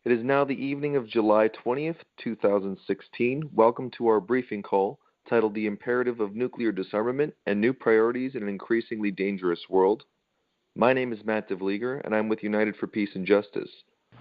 It is now the evening of July 20th, 2016. Welcome to our briefing call titled The Imperative of Nuclear Disarmament and New Priorities in an Increasingly Dangerous World. My name is Matt DeVlieger, and I'm with United for Peace and Justice.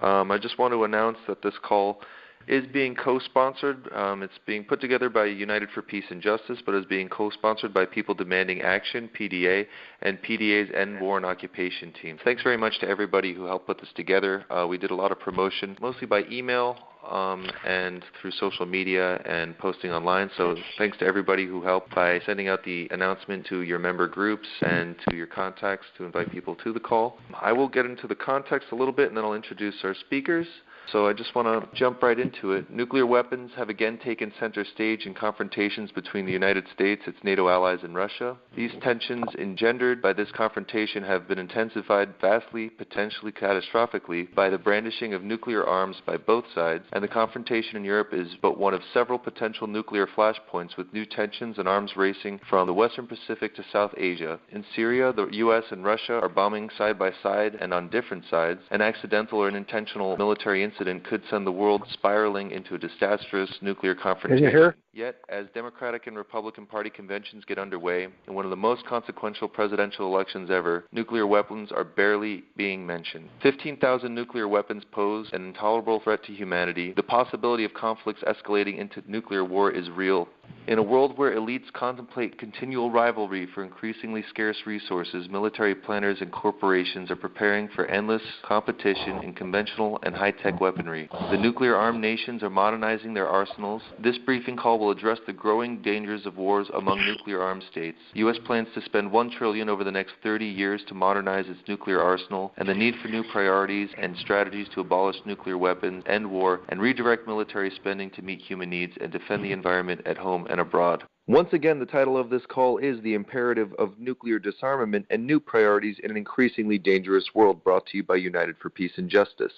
I just want to announce that this call is being co-sponsored. It's being put together by United for Peace and Justice, but is being co-sponsored by People Demanding Action, PDA, and PDA's End War and Occupation team. Thanks very much to everybody who helped put this together. We did a lot of promotion, mostly by email and through social media and posting online. So thanks to everybody who helped by sending out the announcement to your member groups and to your contacts to invite people to the call. I will get into the context a little bit, and then I'll introduce our speakers. So I just want to jump right into it. Nuclear weapons have again taken center stage in confrontations between the United States, its NATO allies, and Russia. These tensions engendered by this confrontation have been intensified vastly, potentially catastrophically, by the brandishing of nuclear arms by both sides, and the confrontation in Europe is but one of several potential nuclear flashpoints, with new tensions and arms racing from the Western Pacific to South Asia. In Syria, the U.S. and Russia are bombing side by side and on different sides. An accidental or an intentional military incident could send the world spiraling into a disastrous nuclear confrontation. Yet, as Democratic and Republican Party conventions get underway, in one of the most consequential presidential elections ever, nuclear weapons are barely being mentioned. 15,000 nuclear weapons pose an intolerable threat to humanity. The possibility of conflicts escalating into nuclear war is real. In a world where elites contemplate continual rivalry for increasingly scarce resources, military planners and corporations are preparing for endless competition in conventional and high-tech weaponry. The nuclear-armed nations are modernizing their arsenals. This briefing call will address the growing dangers of wars among nuclear-armed states. The U.S. plans to spend $1 trillion over the next 30 years to modernize its nuclear arsenal, and the need for new priorities and strategies to abolish nuclear weapons, end war, and redirect military spending to meet human needs and defend the environment at home and abroad. Once again, the title of this call is The Imperative of Nuclear Disarmament and New Priorities in an Increasingly Dangerous World, brought to you by United for Peace and Justice.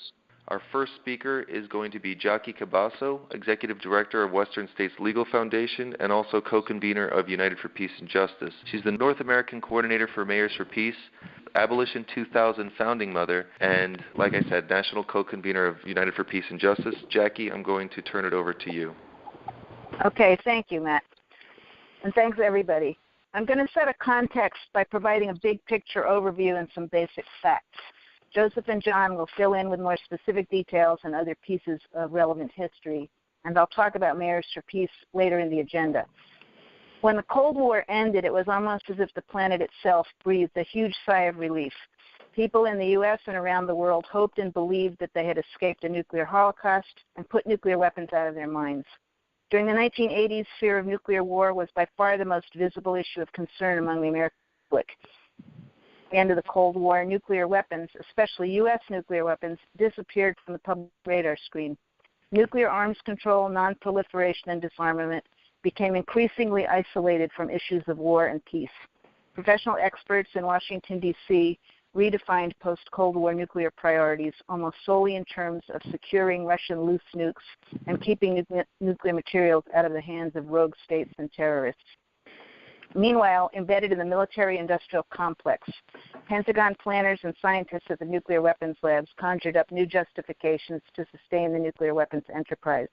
Our first speaker is going to be Jackie Cabasso, Executive Director of Western States Legal Foundation and also co-convener of United for Peace and Justice. She's the North American Coordinator for Mayors for Peace, Abolition 2000 founding mother, and, like I said, national co-convener of United for Peace and Justice. Jackie, I'm going to turn it over to you. Okay, thank you, Matt. And thanks, everybody. I'm going to set a context by providing a big picture overview and some basic facts. Joseph and John will fill in with more specific details and other pieces of relevant history, and I'll talk about Mayors for Peace later in the agenda. When the Cold War ended, it was almost as if the planet itself breathed a huge sigh of relief. People in the U.S. and around the world hoped and believed that they had escaped a nuclear holocaust and put nuclear weapons out of their minds. During the 1980s, fear of nuclear war was by far the most visible issue of concern among the American public. At the end of the Cold War, nuclear weapons, especially U.S. nuclear weapons, disappeared from the public radar screen. Nuclear arms control, non-proliferation, and disarmament became increasingly isolated from issues of war and peace. Professional experts in Washington, D.C. redefined post-Cold War nuclear priorities almost solely in terms of securing Russian loose nukes and keeping nuclear materials out of the hands of rogue states and terrorists. Meanwhile, embedded in the military-industrial complex, Pentagon planners and scientists at the nuclear weapons labs conjured up new justifications to sustain the nuclear weapons enterprise.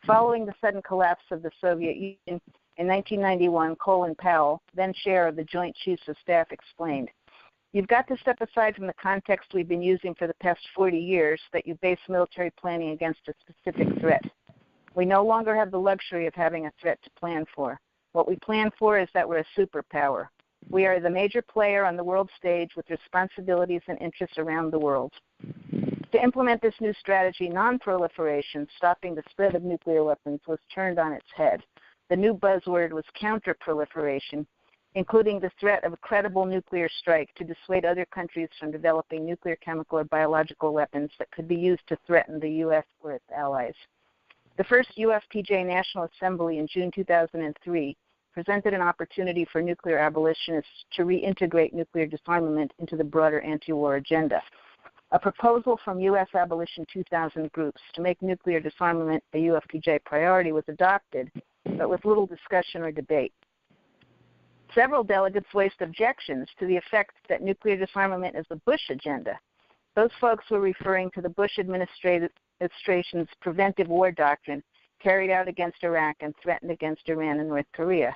Following the sudden collapse of the Soviet Union in 1991, Colin Powell, then chair of the Joint Chiefs of Staff, explained, "You've got to step aside from the context we've been using for the past 40 years that you base military planning against a specific threat. We no longer have the luxury of having a threat to plan for. What we plan for is that we're a superpower. We are the major player on the world stage with responsibilities and interests around the world." To implement this new strategy, non-proliferation, stopping the spread of nuclear weapons, was turned on its head. The new buzzword was counter-proliferation, including the threat of a credible nuclear strike to dissuade other countries from developing nuclear, chemical, or biological weapons that could be used to threaten the U.S. or its allies. The first UFPJ National Assembly in June 2003 presented an opportunity for nuclear abolitionists to reintegrate nuclear disarmament into the broader anti-war agenda. A proposal from U.S. Abolition 2000 groups to make nuclear disarmament a UFPJ priority was adopted, but with little discussion or debate. Several delegates voiced objections to the effect that nuclear disarmament is the Bush agenda. Those folks were referring to the Bush administration's administration's preventive war doctrine carried out against Iraq and threatened against Iran and North Korea.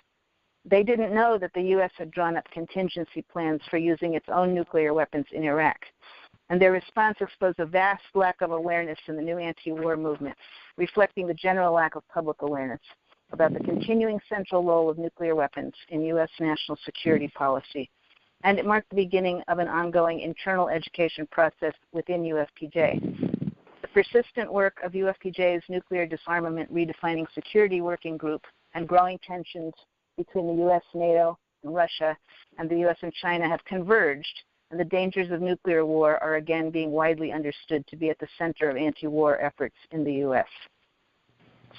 They didn't know that the U.S. had drawn up contingency plans for using its own nuclear weapons in Iraq. And their response exposed a vast lack of awareness in the new anti-war movement, reflecting the general lack of public awareness about the continuing central role of nuclear weapons in U.S. national security policy. And it marked the beginning of an ongoing internal education process within UFPJ. The persistent work of UFPJ's Nuclear Disarmament Redefining Security Working Group and growing tensions between the U.S., NATO, and Russia, and the U.S. and China have converged, and the dangers of nuclear war are again being widely understood to be at the center of anti-war efforts in the U.S.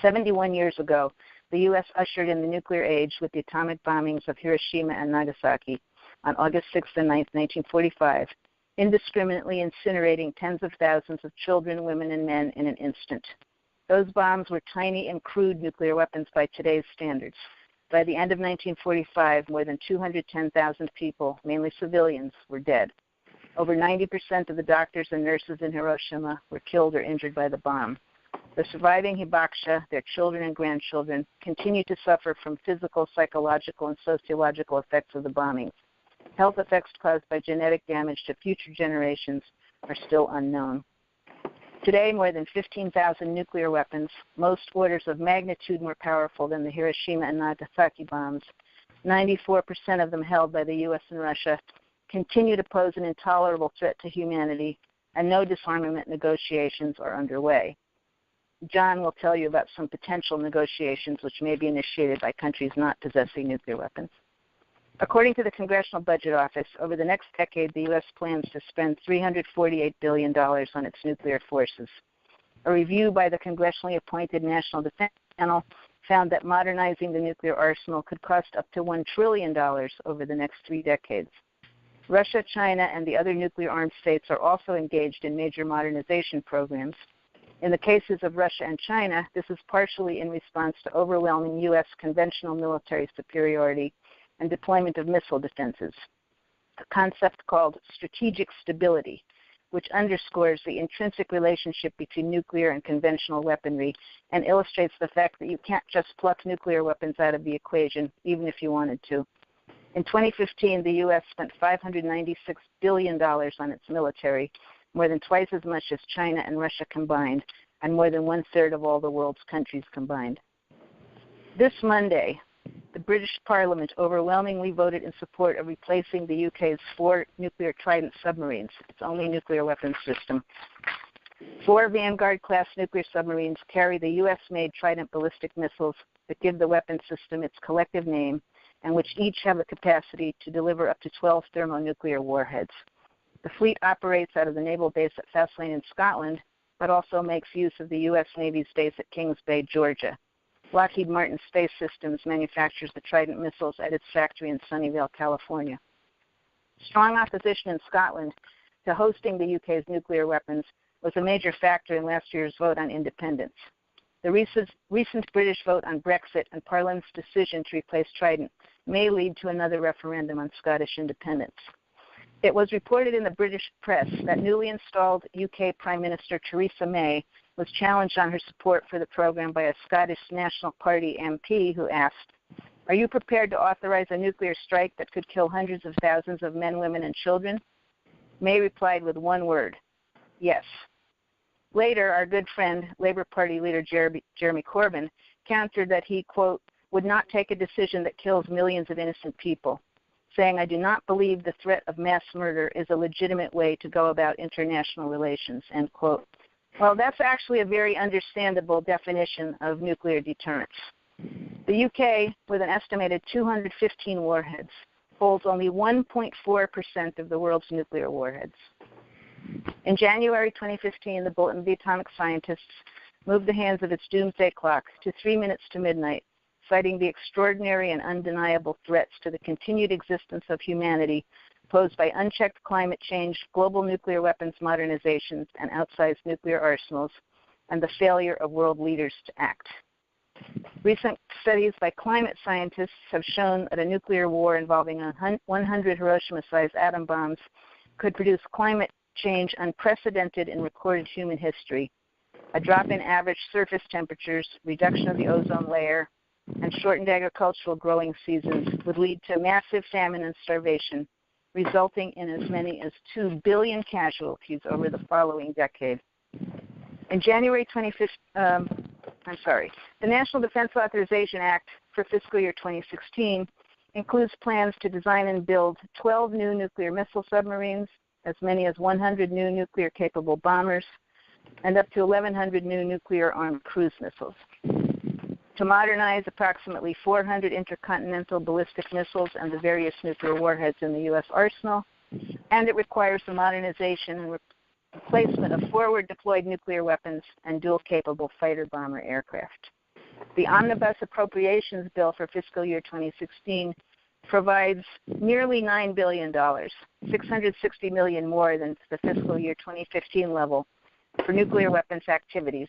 71 years ago, the U.S. ushered in the nuclear age with the atomic bombings of Hiroshima and Nagasaki on August 6 and 9, 1945, indiscriminately incinerating tens of thousands of children, women, and men in an instant. Those bombs were tiny and crude nuclear weapons by today's standards. By the end of 1945, more than 210,000 people, mainly civilians, were dead. Over 90% of the doctors and nurses in Hiroshima were killed or injured by the bomb. The surviving hibakusha, their children and grandchildren, continue to suffer from physical, psychological, and sociological effects of the bombings. Health effects caused by genetic damage to future generations are still unknown. Today, more than 15,000 nuclear weapons, most orders of magnitude more powerful than the Hiroshima and Nagasaki bombs, 94% of them held by the U.S. and Russia, continue to pose an intolerable threat to humanity, and no disarmament negotiations are underway. John will tell you about some potential negotiations which may be initiated by countries not possessing nuclear weapons. According to the Congressional Budget Office, over the next decade, the U.S. plans to spend $348 billion on its nuclear forces. A review by the congressionally appointed National Defense Panel found that modernizing the nuclear arsenal could cost up to $1 trillion over the next 3 decades. Russia, China, and the other nuclear-armed states are also engaged in major modernization programs. In the cases of Russia and China, this is partially in response to overwhelming U.S. conventional military superiority and deployment of missile defenses, a concept called strategic stability, which underscores the intrinsic relationship between nuclear and conventional weaponry and illustrates the fact that you can't just pluck nuclear weapons out of the equation, even if you wanted to. In 2015, the U.S. spent $596 billion on its military, more than twice as much as China and Russia combined, and more than 1/3 of all the world's countries combined. This Monday, the British Parliament overwhelmingly voted in support of replacing the UK's 4 nuclear Trident submarines, its only nuclear weapons system. 4 Vanguard-class nuclear submarines carry the U.S.-made Trident ballistic missiles that give the weapon system its collective name, and which each have the capacity to deliver up to 12 thermonuclear warheads. The fleet operates out of the naval base at Faslane in Scotland, but also makes use of the U.S. Navy's base at Kings Bay, Georgia. Lockheed Martin Space Systems manufactures the Trident missiles at its factory in Sunnyvale, California. Strong opposition in Scotland to hosting the UK's nuclear weapons was a major factor in last year's vote on independence. The recent British vote on Brexit and Parliament's decision to replace Trident may lead to another referendum on Scottish independence. It was reported in the British press that newly installed UK Prime Minister Theresa May was challenged on her support for the program by a Scottish National Party MP who asked, "Are you prepared to authorize a nuclear strike that could kill hundreds of thousands of men, women, and children?" May replied with one word, "Yes." Later, our good friend, Labour Party leader Jeremy Corbyn, countered that he, quote, "would not take a decision that kills millions of innocent people," saying, "I do not believe the threat of mass murder is a legitimate way to go about international relations," end quote. Well, that's actually a very understandable definition of nuclear deterrence. The UK, with an estimated 215 warheads, holds only 1.4% of the world's nuclear warheads. In January 2015, the Bulletin of the Atomic Scientists moved the hands of its doomsday clock to 3 minutes to midnight, citing the extraordinary and undeniable threats to the continued existence of humanity posed by unchecked climate change, global nuclear weapons modernizations, and outsized nuclear arsenals, and the failure of world leaders to act. Recent studies by climate scientists have shown that a nuclear war involving 100 Hiroshima-sized atom bombs could produce climate change unprecedented in recorded human history. a drop in average surface temperatures, reduction of the ozone layer, and shortened agricultural growing seasons would lead to massive famine and starvation, resulting in as many as 2 billion casualties over the following decade. In January 2015, the National Defense Authorization Act for fiscal year 2016 includes plans to design and build 12 new nuclear missile submarines, as many as 100 new nuclear-capable bombers, and up to 1,100 new nuclear-armed cruise missiles. To modernize approximately 400 intercontinental ballistic missiles and the various nuclear warheads in the U.S. arsenal, and it requires the modernization and replacement of forward-deployed nuclear weapons and dual-capable fighter-bomber aircraft. The Omnibus Appropriations Bill for fiscal year 2016 provides nearly $9 billion, $660 million more than the fiscal year 2015 level, for nuclear weapons activities.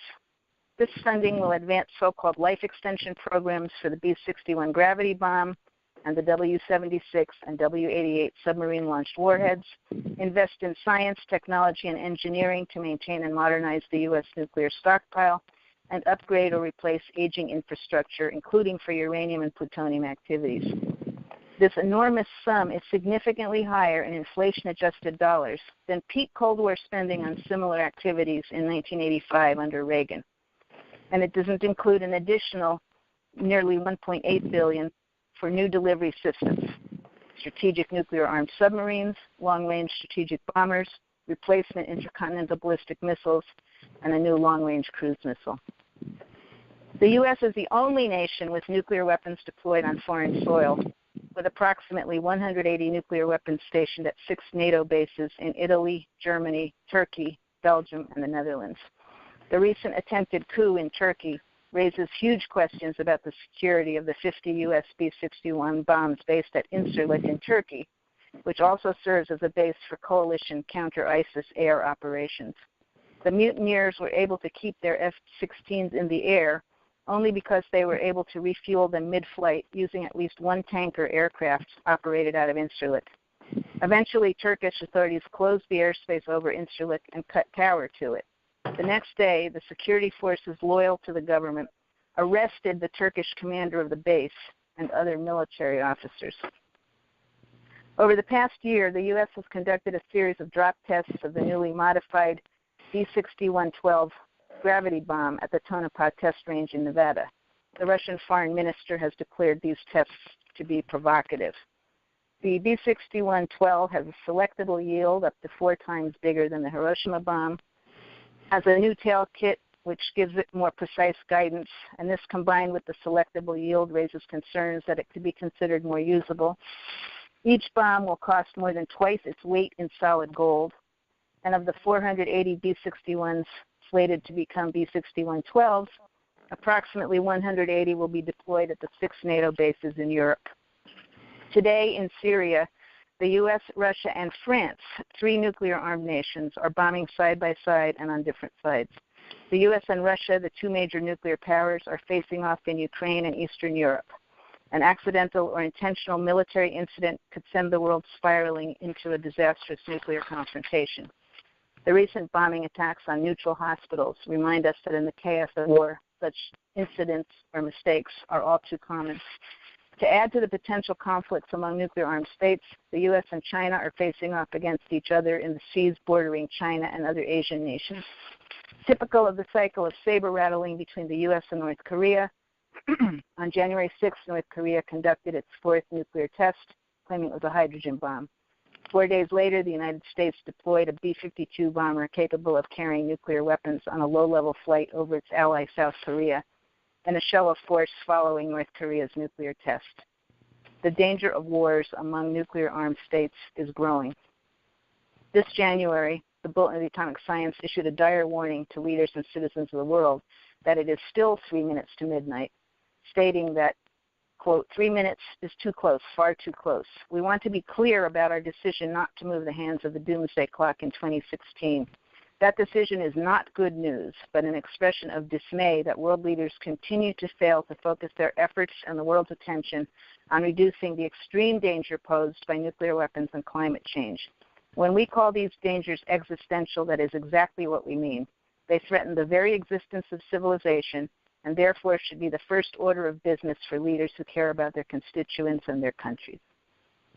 This funding will advance so-called life extension programs for the B-61 gravity bomb and the W-76 and W-88 submarine-launched warheads, invest in science, technology, and engineering to maintain and modernize the U.S. nuclear stockpile, and upgrade or replace aging infrastructure, including for uranium and plutonium activities. This enormous sum is significantly higher in inflation-adjusted dollars than peak Cold War spending on similar activities in 1985 under Reagan. And it doesn't include an additional nearly $1.8 billion for new delivery systems, strategic nuclear-armed submarines, long-range strategic bombers, replacement intercontinental ballistic missiles, and a new long-range cruise missile. The U.S. is the only nation with nuclear weapons deployed on foreign soil, with approximately 180 nuclear weapons stationed at 6 NATO bases in Italy, Germany, Turkey, Belgium, and the Netherlands. The recent attempted coup in Turkey raises huge questions about the security of the 50 U.S. B-61 bombs based at Incirlik in Turkey, which also serves as a base for coalition counter-ISIS air operations. The mutineers were able to keep their F-16s in the air only because they were able to refuel them mid-flight using at least one tanker aircraft operated out of Incirlik. Eventually, Turkish authorities closed the airspace over Incirlik and cut power to it. The next day, the security forces loyal to the government arrested the Turkish commander of the base and other military officers. Over the past year, the U.S. has conducted a series of drop tests of the newly modified B-61-12 gravity bomb at the Tonopah test range in Nevada. The Russian foreign minister has declared these tests to be provocative. The B-61-12 has a selectable yield up to 4 times bigger than the Hiroshima bomb, has a new tail kit which gives it more precise guidance, and this combined with the selectable yield raises concerns that it could be considered more usable. Each bomb will cost more than twice its weight in solid gold, and of the 480 B-61s slated to become B-61-12s, approximately 180 will be deployed at the 6 NATO bases in Europe. Today in Syria, the U.S., Russia, and France, 3 nuclear-armed nations, are bombing side by side and on different sides. The U.S. and Russia, the 2 major nuclear powers, are facing off in Ukraine and Eastern Europe. An accidental or intentional military incident could send the world spiraling into a disastrous nuclear confrontation. The recent bombing attacks on neutral hospitals remind us that in the chaos of war, such incidents or mistakes are all too common. To add to the potential conflicts among nuclear-armed states, the U.S. and China are facing off against each other in the seas bordering China and other Asian nations. Typical of the cycle of saber-rattling between the U.S. and North Korea, on January 6th, North Korea conducted its 4th nuclear test, claiming it was a hydrogen bomb. 4 days later, the United States deployed a B-52 bomber capable of carrying nuclear weapons on a low-level flight over its ally, South Korea, and a show of force following North Korea's nuclear test. The danger of wars among nuclear-armed states is growing. This January, the Bulletin of Atomic Science issued a dire warning to leaders and citizens of the world that it is still 3 minutes to midnight, stating that, quote, 3 minutes is too close, far too close. We want to be clear about our decision not to move the hands of the doomsday clock in 2016. That decision is not good news, but an expression of dismay that world leaders continue to fail to focus their efforts and the world's attention on reducing the extreme danger posed by nuclear weapons and climate change. When we call these dangers existential, that is exactly what we mean. They threaten the very existence of civilization and therefore should be the first order of business for leaders who care about their constituents and their countries,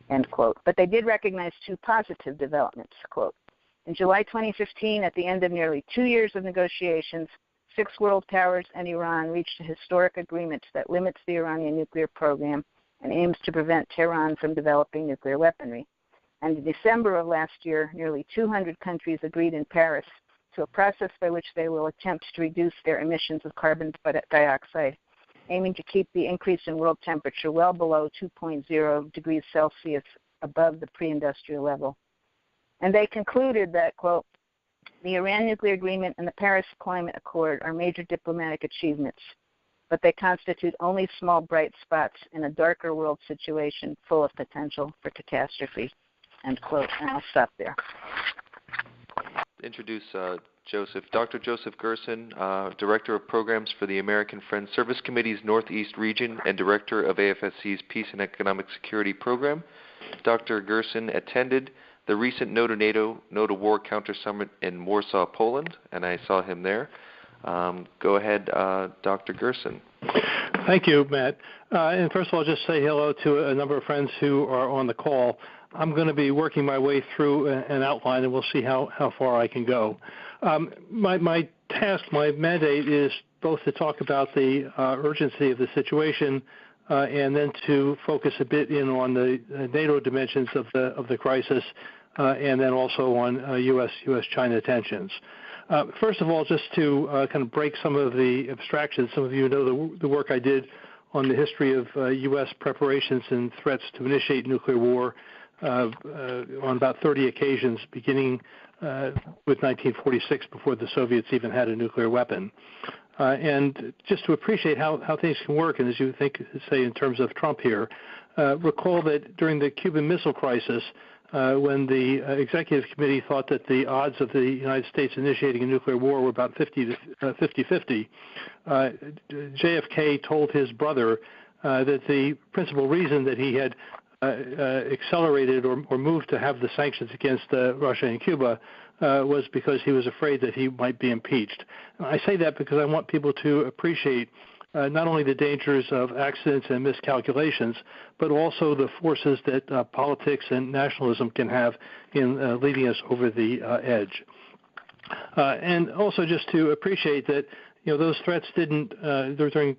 end quote. But they did recognize two positive developments, quote. In July 2015, at the end of nearly 2 years of negotiations, 6 world powers and Iran reached a historic agreement that limits the Iranian nuclear program and aims to prevent Tehran from developing nuclear weaponry. And in December of last year, nearly 200 countries agreed in Paris to a process by which they will attempt to reduce their emissions of carbon dioxide, aiming to keep the increase in world temperature well below 2.0 degrees Celsius above the pre-industrial level. And they concluded that, quote, the Iran nuclear agreement and the Paris Climate Accord are major diplomatic achievements, but they constitute only small bright spots in a darker world situation full of potential for catastrophe, end quote. And I'll stop there. Introduce Joseph. Dr. Joseph Gerson, Director of Programs for the American Friends Service Committee's Northeast Region and Director of AFSC's Peace and Economic Security Program. Dr. Gerson attended the recent NATO War Counter Summit in Warsaw, Poland, and I saw him there. Go ahead, Dr. Gerson. Thank you, Matt. And first of all, just say hello to a number of friends who are on the call. I'm going to be working my way through an outline, and we'll see how far I can go. My task, my mandate is both to talk about the urgency of the situation and then to focus a bit in on the NATO dimensions of the crisis, and then also on U.S.-China tensions. First of all, just to kind of break some of the abstractions, some of you know the work I did on the history of U.S. preparations and threats to initiate nuclear war on about 30 occasions, beginning with 1946, before the Soviets even had a nuclear weapon. And just to appreciate how things can work, and as you think, say, in terms of Trump here, recall that during the Cuban Missile Crisis, when the Executive Committee thought that the odds of the United States initiating a nuclear war were about 50-50, JFK told his brother that the principal reason that he had accelerated or moved to have the sanctions against Russia and Cuba was because he was afraid that he might be impeached. And I say that because I want people to appreciate not only the dangers of accidents and miscalculations, but also the forces that politics and nationalism can have in leading us over the edge. And also just to appreciate that those threats didn't during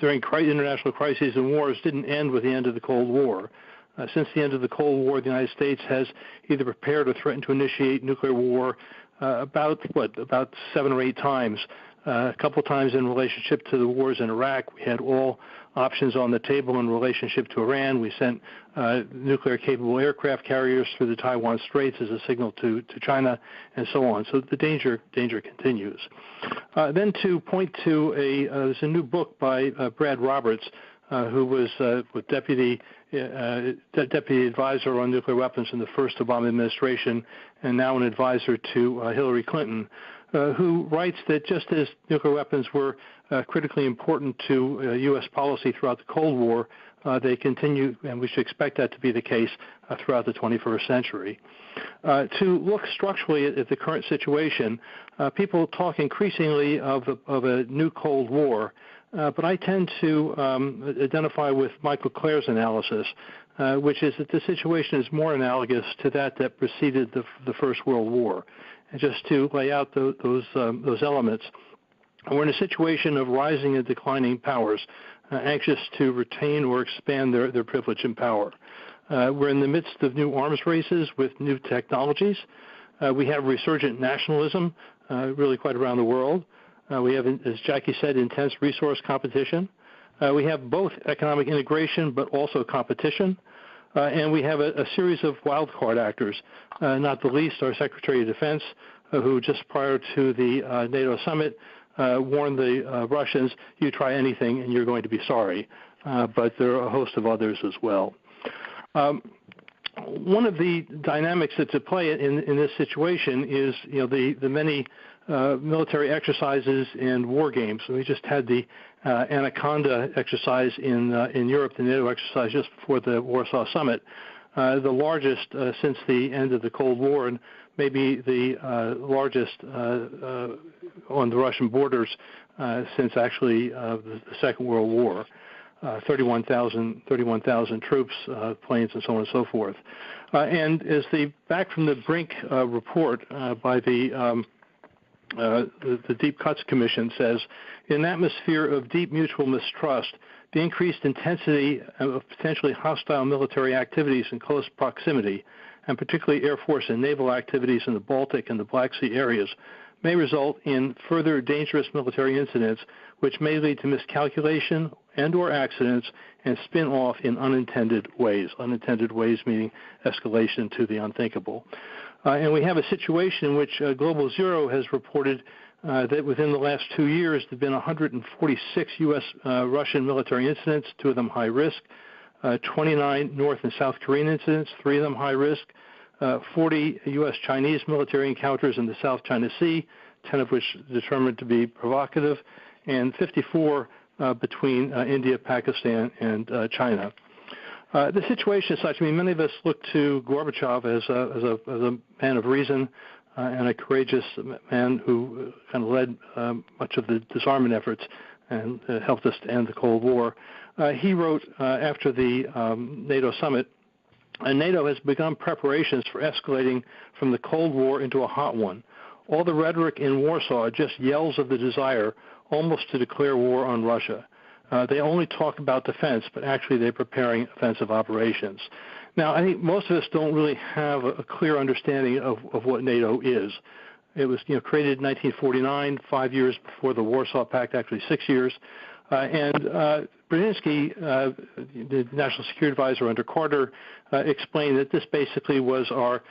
international crises and wars didn't end with the end of the Cold War. Since the end of the Cold War, the United States has either prepared or threatened to initiate nuclear war about 7 or 8 times. A couple times in relationship to the wars in Iraq. We had all options on the table in relationship to Iran. We sent nuclear-capable aircraft carriers through the Taiwan Straits as a signal to China, and so on. So the danger continues. Then to point to there's a new book by Brad Roberts, who was deputy advisor on nuclear weapons in the first Obama administration, and now an advisor to Hillary Clinton. Who writes that just as nuclear weapons were critically important to U.S. policy throughout the Cold War, they continue, and we should expect that to be the case throughout the 21st century. To look structurally at the current situation, people talk increasingly of a new Cold War, but I tend to identify with Michael Clare's analysis, which is that the situation is more analogous to that preceded the First World War. And just to lay out those elements, we're in a situation of rising and declining powers, anxious to retain or expand their privilege and power. We're in the midst of new arms races with new technologies. We have resurgent nationalism, really quite around the world. We have, as Jackie said, intense resource competition. We have both economic integration but also competition. And we have a series of wild card actors, not the least our Secretary of Defense, who just prior to the NATO summit warned the Russians, you try anything and you're going to be sorry. But there are a host of others as well. One of the dynamics that's at play in this situation is the many military exercises and war games. We just had the Anaconda exercise in Europe, the NATO exercise just before the Warsaw Summit, the largest since the end of the Cold War, and maybe the largest on the Russian borders since actually the Second World War. 31,000 troops, planes, and so on and so forth. And as the Back from the Brink report by the Deep Cuts Commission says, in an atmosphere of deep mutual mistrust, the increased intensity of potentially hostile military activities in close proximity, and particularly Air Force and naval activities in the Baltic and the Black Sea areas, may result in further dangerous military incidents which may lead to miscalculation and or accidents and spin off in unintended ways. Unintended ways meaning escalation to the unthinkable. And we have a situation in which Global Zero has reported that within the last 2 years there have been 146 U.S.-Russian military incidents, 2 of them high risk, 29 North and South Korean incidents, 3 of them high risk, 40 U.S.-Chinese military encounters in the South China Sea, 10 of which determined to be provocative, and 54 between India, Pakistan, and China. The situation is such. I mean, many of us look to Gorbachev as a man of reason and a courageous man who kind of led much of the disarmament efforts and helped us to end the Cold War. He wrote after the NATO summit, NATO has begun preparations for escalating from the Cold War into a hot one. All the rhetoric in Warsaw just yells of the desire almost to declare war on Russia. They only talk about defense, but actually they're preparing offensive operations. Now, I think most of us don't really have a clear understanding of what NATO is. It was created in 1949, 5 years before the Warsaw Pact, actually 6 years. And Brzezinski, the National Security Advisor under Carter, explained that this basically was our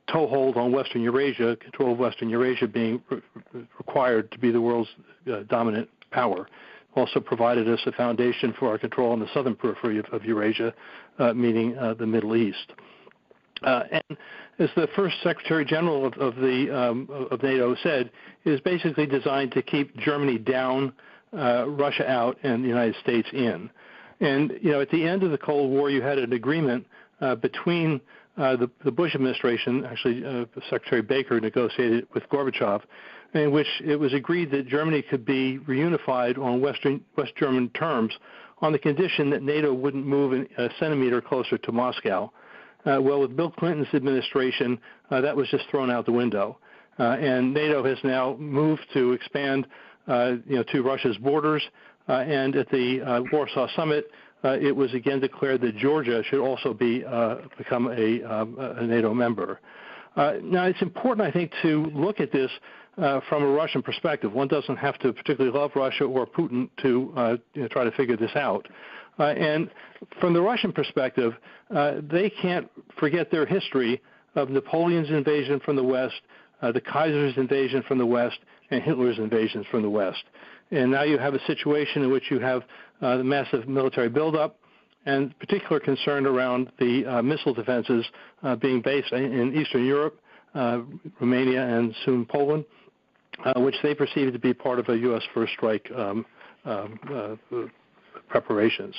toehold on Western Eurasia, control of Western Eurasia being required to be the world's dominant power. Also provided us a foundation for our control on the southern periphery of Eurasia, meaning the Middle East. And as the first Secretary General of NATO said, it is basically designed to keep Germany down, Russia out, and the United States in. And at the end of the Cold War, you had an agreement between the Bush administration, actually Secretary Baker negotiated with Gorbachev, in which it was agreed that Germany could be reunified on West German terms on the condition that NATO wouldn't move a centimeter closer to Moscow. Well, with Bill Clinton's administration, that was just thrown out the window. And NATO has now moved to expand to Russia's borders. And at the Warsaw Summit, it was again declared that Georgia should also become a NATO member. Now, it's important, I think, to look at this from a Russian perspective. One doesn't have to particularly love Russia or Putin to try to figure this out. And from the Russian perspective, they can't forget their history of Napoleon's invasion from the West, the Kaiser's invasion from the West, and Hitler's invasions from the West. And now you have a situation in which you have the massive military buildup and particular concern around the missile defenses being based in Eastern Europe, Romania, and soon Poland, which they perceive to be part of a U.S. first strike preparations.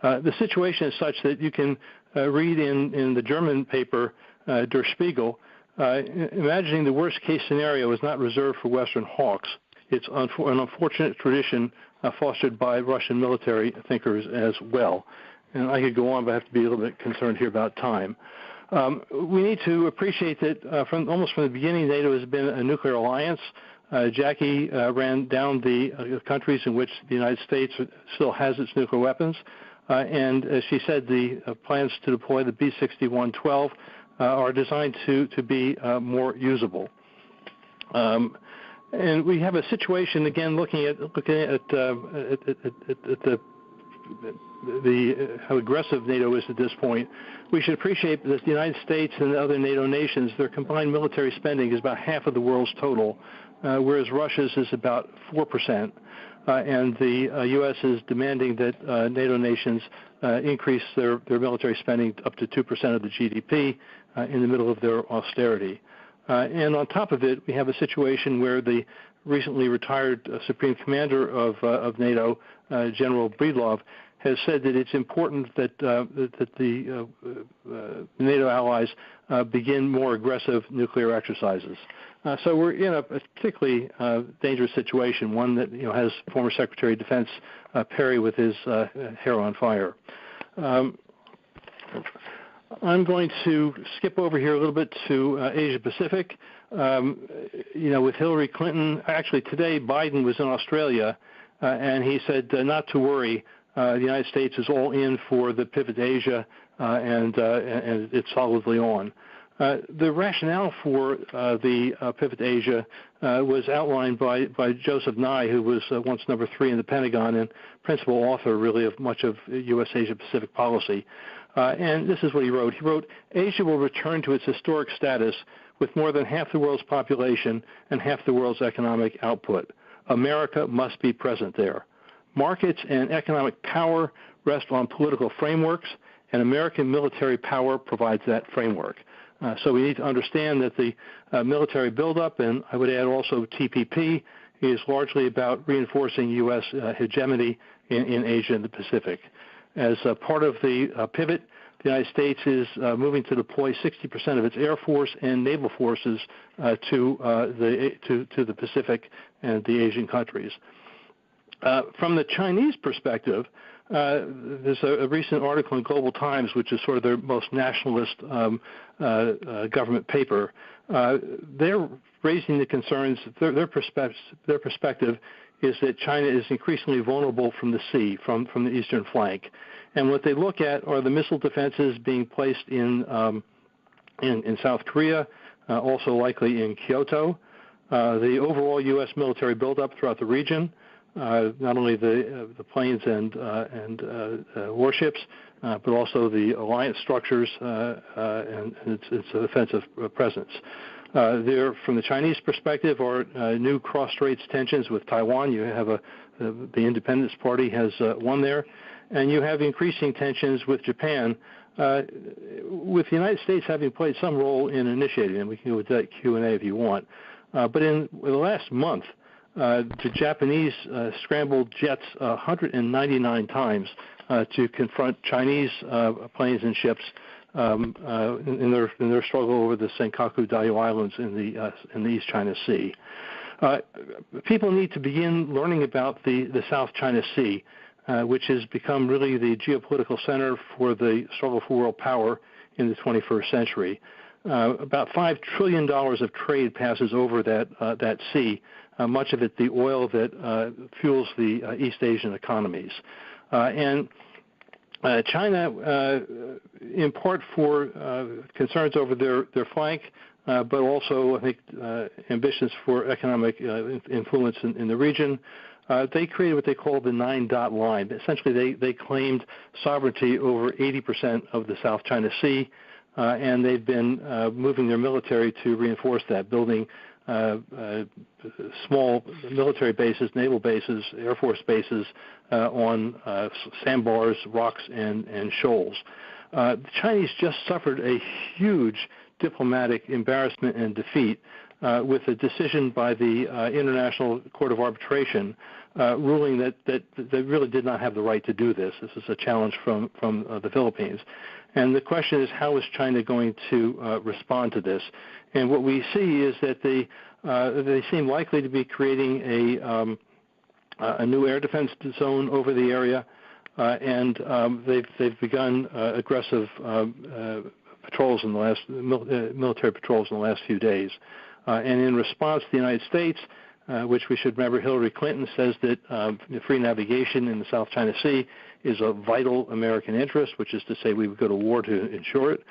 The situation is such that you can read in the German paper Der Spiegel, imagining the worst case scenario is not reserved for Western hawks. It's an unfortunate tradition fostered by Russian military thinkers as well. And I could go on, but I have to be a little bit concerned here about time. We need to appreciate that almost from the beginning, NATO has been a nuclear alliance. Jackie ran down the countries in which the United States still has its nuclear weapons. And as she said, the plans to deploy the B-61-12 are designed to be more usable. And we have a situation, again, looking at how aggressive NATO is at this point. We should appreciate that the United States and the other NATO nations, their combined military spending is about half of the world's total, whereas Russia's is about 4%. And the U.S. is demanding that NATO nations increase their military spending up to 2% of the GDP in the middle of their austerity. And on top of it, we have a situation where the recently retired Supreme Commander of NATO, General Breedlove, has said that it's important that the NATO allies begin more aggressive nuclear exercises. So we're in a particularly dangerous situation, one that has former Secretary of Defense Perry with his hair on fire. I'm going to skip over here a little bit to Asia Pacific. With Hillary Clinton, actually today Biden was in Australia, and he said not to worry. The United States is all in for the pivot to Asia, and it's solidly on. The rationale for the pivot to Asia was outlined by Joseph Nye, who was once number 3 in the Pentagon and principal author, really, of much of U.S. Asia-Pacific policy. And this is what he wrote. He wrote, Asia will return to its historic status with more than half the world's population and half the world's economic output. America must be present there. Markets and economic power rest on political frameworks, and American military power provides that framework. So we need to understand that the military buildup, and I would add also TPP, is largely about reinforcing U.S. hegemony in Asia and the Pacific. As part of the pivot, the United States is moving to deploy 60% of its Air Force and naval forces to the Pacific and the Asian countries. From the Chinese perspective, there's a recent article in Global Times, which is sort of their most nationalist government paper. They're raising the concerns. Their perspective is that China is increasingly vulnerable from the sea, from the eastern flank. And what they look at are the missile defenses being placed in South Korea, also likely in Kyoto, the overall U.S. military buildup throughout the region, not only the planes and warships, but also the alliance structures and its offensive presence. There, from the Chinese perspective, are new cross-straits tensions with Taiwan. You have the Independence Party has won there, and you have increasing tensions with Japan, with the United States having played some role in initiating, and we can go with that Q&A if you want. But in the last month, the Japanese scrambled jets 199 times to confront Chinese planes and ships in their struggle over the Senkaku Diaoyu Islands in the East China Sea. People need to begin learning about the South China Sea, which has become really the geopolitical center for the struggle for world power in the 21st century. About $5 trillion of trade passes over that sea, much of it the oil that fuels the East Asian economies. And China, in part for concerns over their flank, but also, I think, ambitions for economic influence in the region, they created what they call the 9-dot line. Essentially, they claimed sovereignty over 80% of the South China Sea, and they've been moving their military to reinforce that, building small military bases, naval bases, Air Force bases on sandbars, rocks, and shoals. The Chinese just suffered a huge diplomatic embarrassment and defeat with a decision by the International Court of Arbitration ruling that they really did not have the right to do this. This is a challenge from the Philippines. And the question is, how is China going to respond to this? And what we see is that they seem likely to be creating a new air defense zone over the area, and they've begun aggressive patrols in the last military patrols in the last few days. And in response, the United States, which we should remember, Hillary Clinton says that free navigation in the South China Sea is a vital American interest, which is to say we would go to war to ensure it.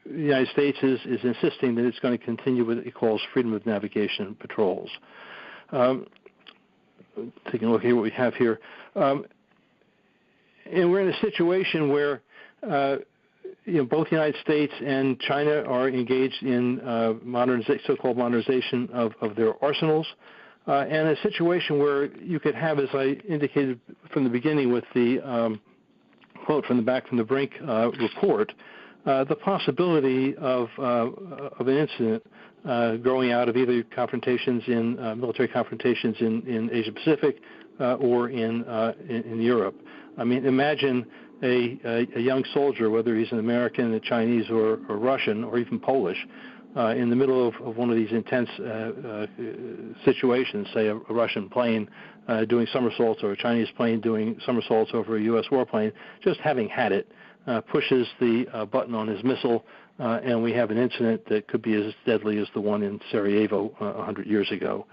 The United States is insisting that it's going to continue what it calls freedom of navigation patrols. Taking a look here what we have here. And we're in a situation where both the United States and China are engaged in so-called modernization of their arsenals, and a situation where you could have, as I indicated from the beginning with the quote from the Back from the Brink report, the possibility of an incident growing out of either confrontations in military confrontations in Asia Pacific or in Europe. I mean, imagine a young soldier, whether he's an American, a Chinese, or Russian, or even Polish, in the middle of one of these intense situations, say a Russian plane doing somersaults or a Chinese plane doing somersaults over a U.S. warplane, just having had it, pushes the button on his missile, and we have an incident that could be as deadly as the one in Sarajevo 100 years ago.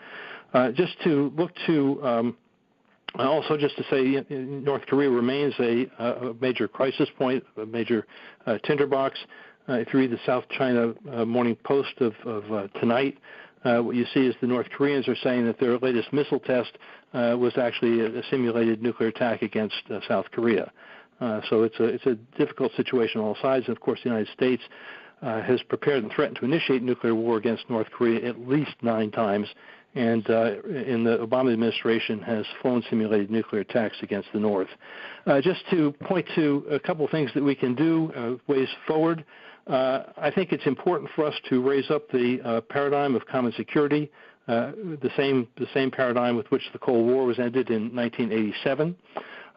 Just to look to also, just to say, North Korea remains a major crisis point, a major tinderbox. If you read the South China Morning Post of tonight, what you see is the North Koreans are saying that their latest missile test was actually a simulated nuclear attack against South Korea. So it's a difficult situation on all sides. And of course, the United States has prepared and threatened to initiate nuclear war against North Korea at least 9 times. And in the Obama administration has flown simulated nuclear attacks against the North. Just to point to a couple of things that we can do, ways forward, I think it's important for us to raise up the paradigm of common security, the same paradigm with which the Cold War was ended in 1987.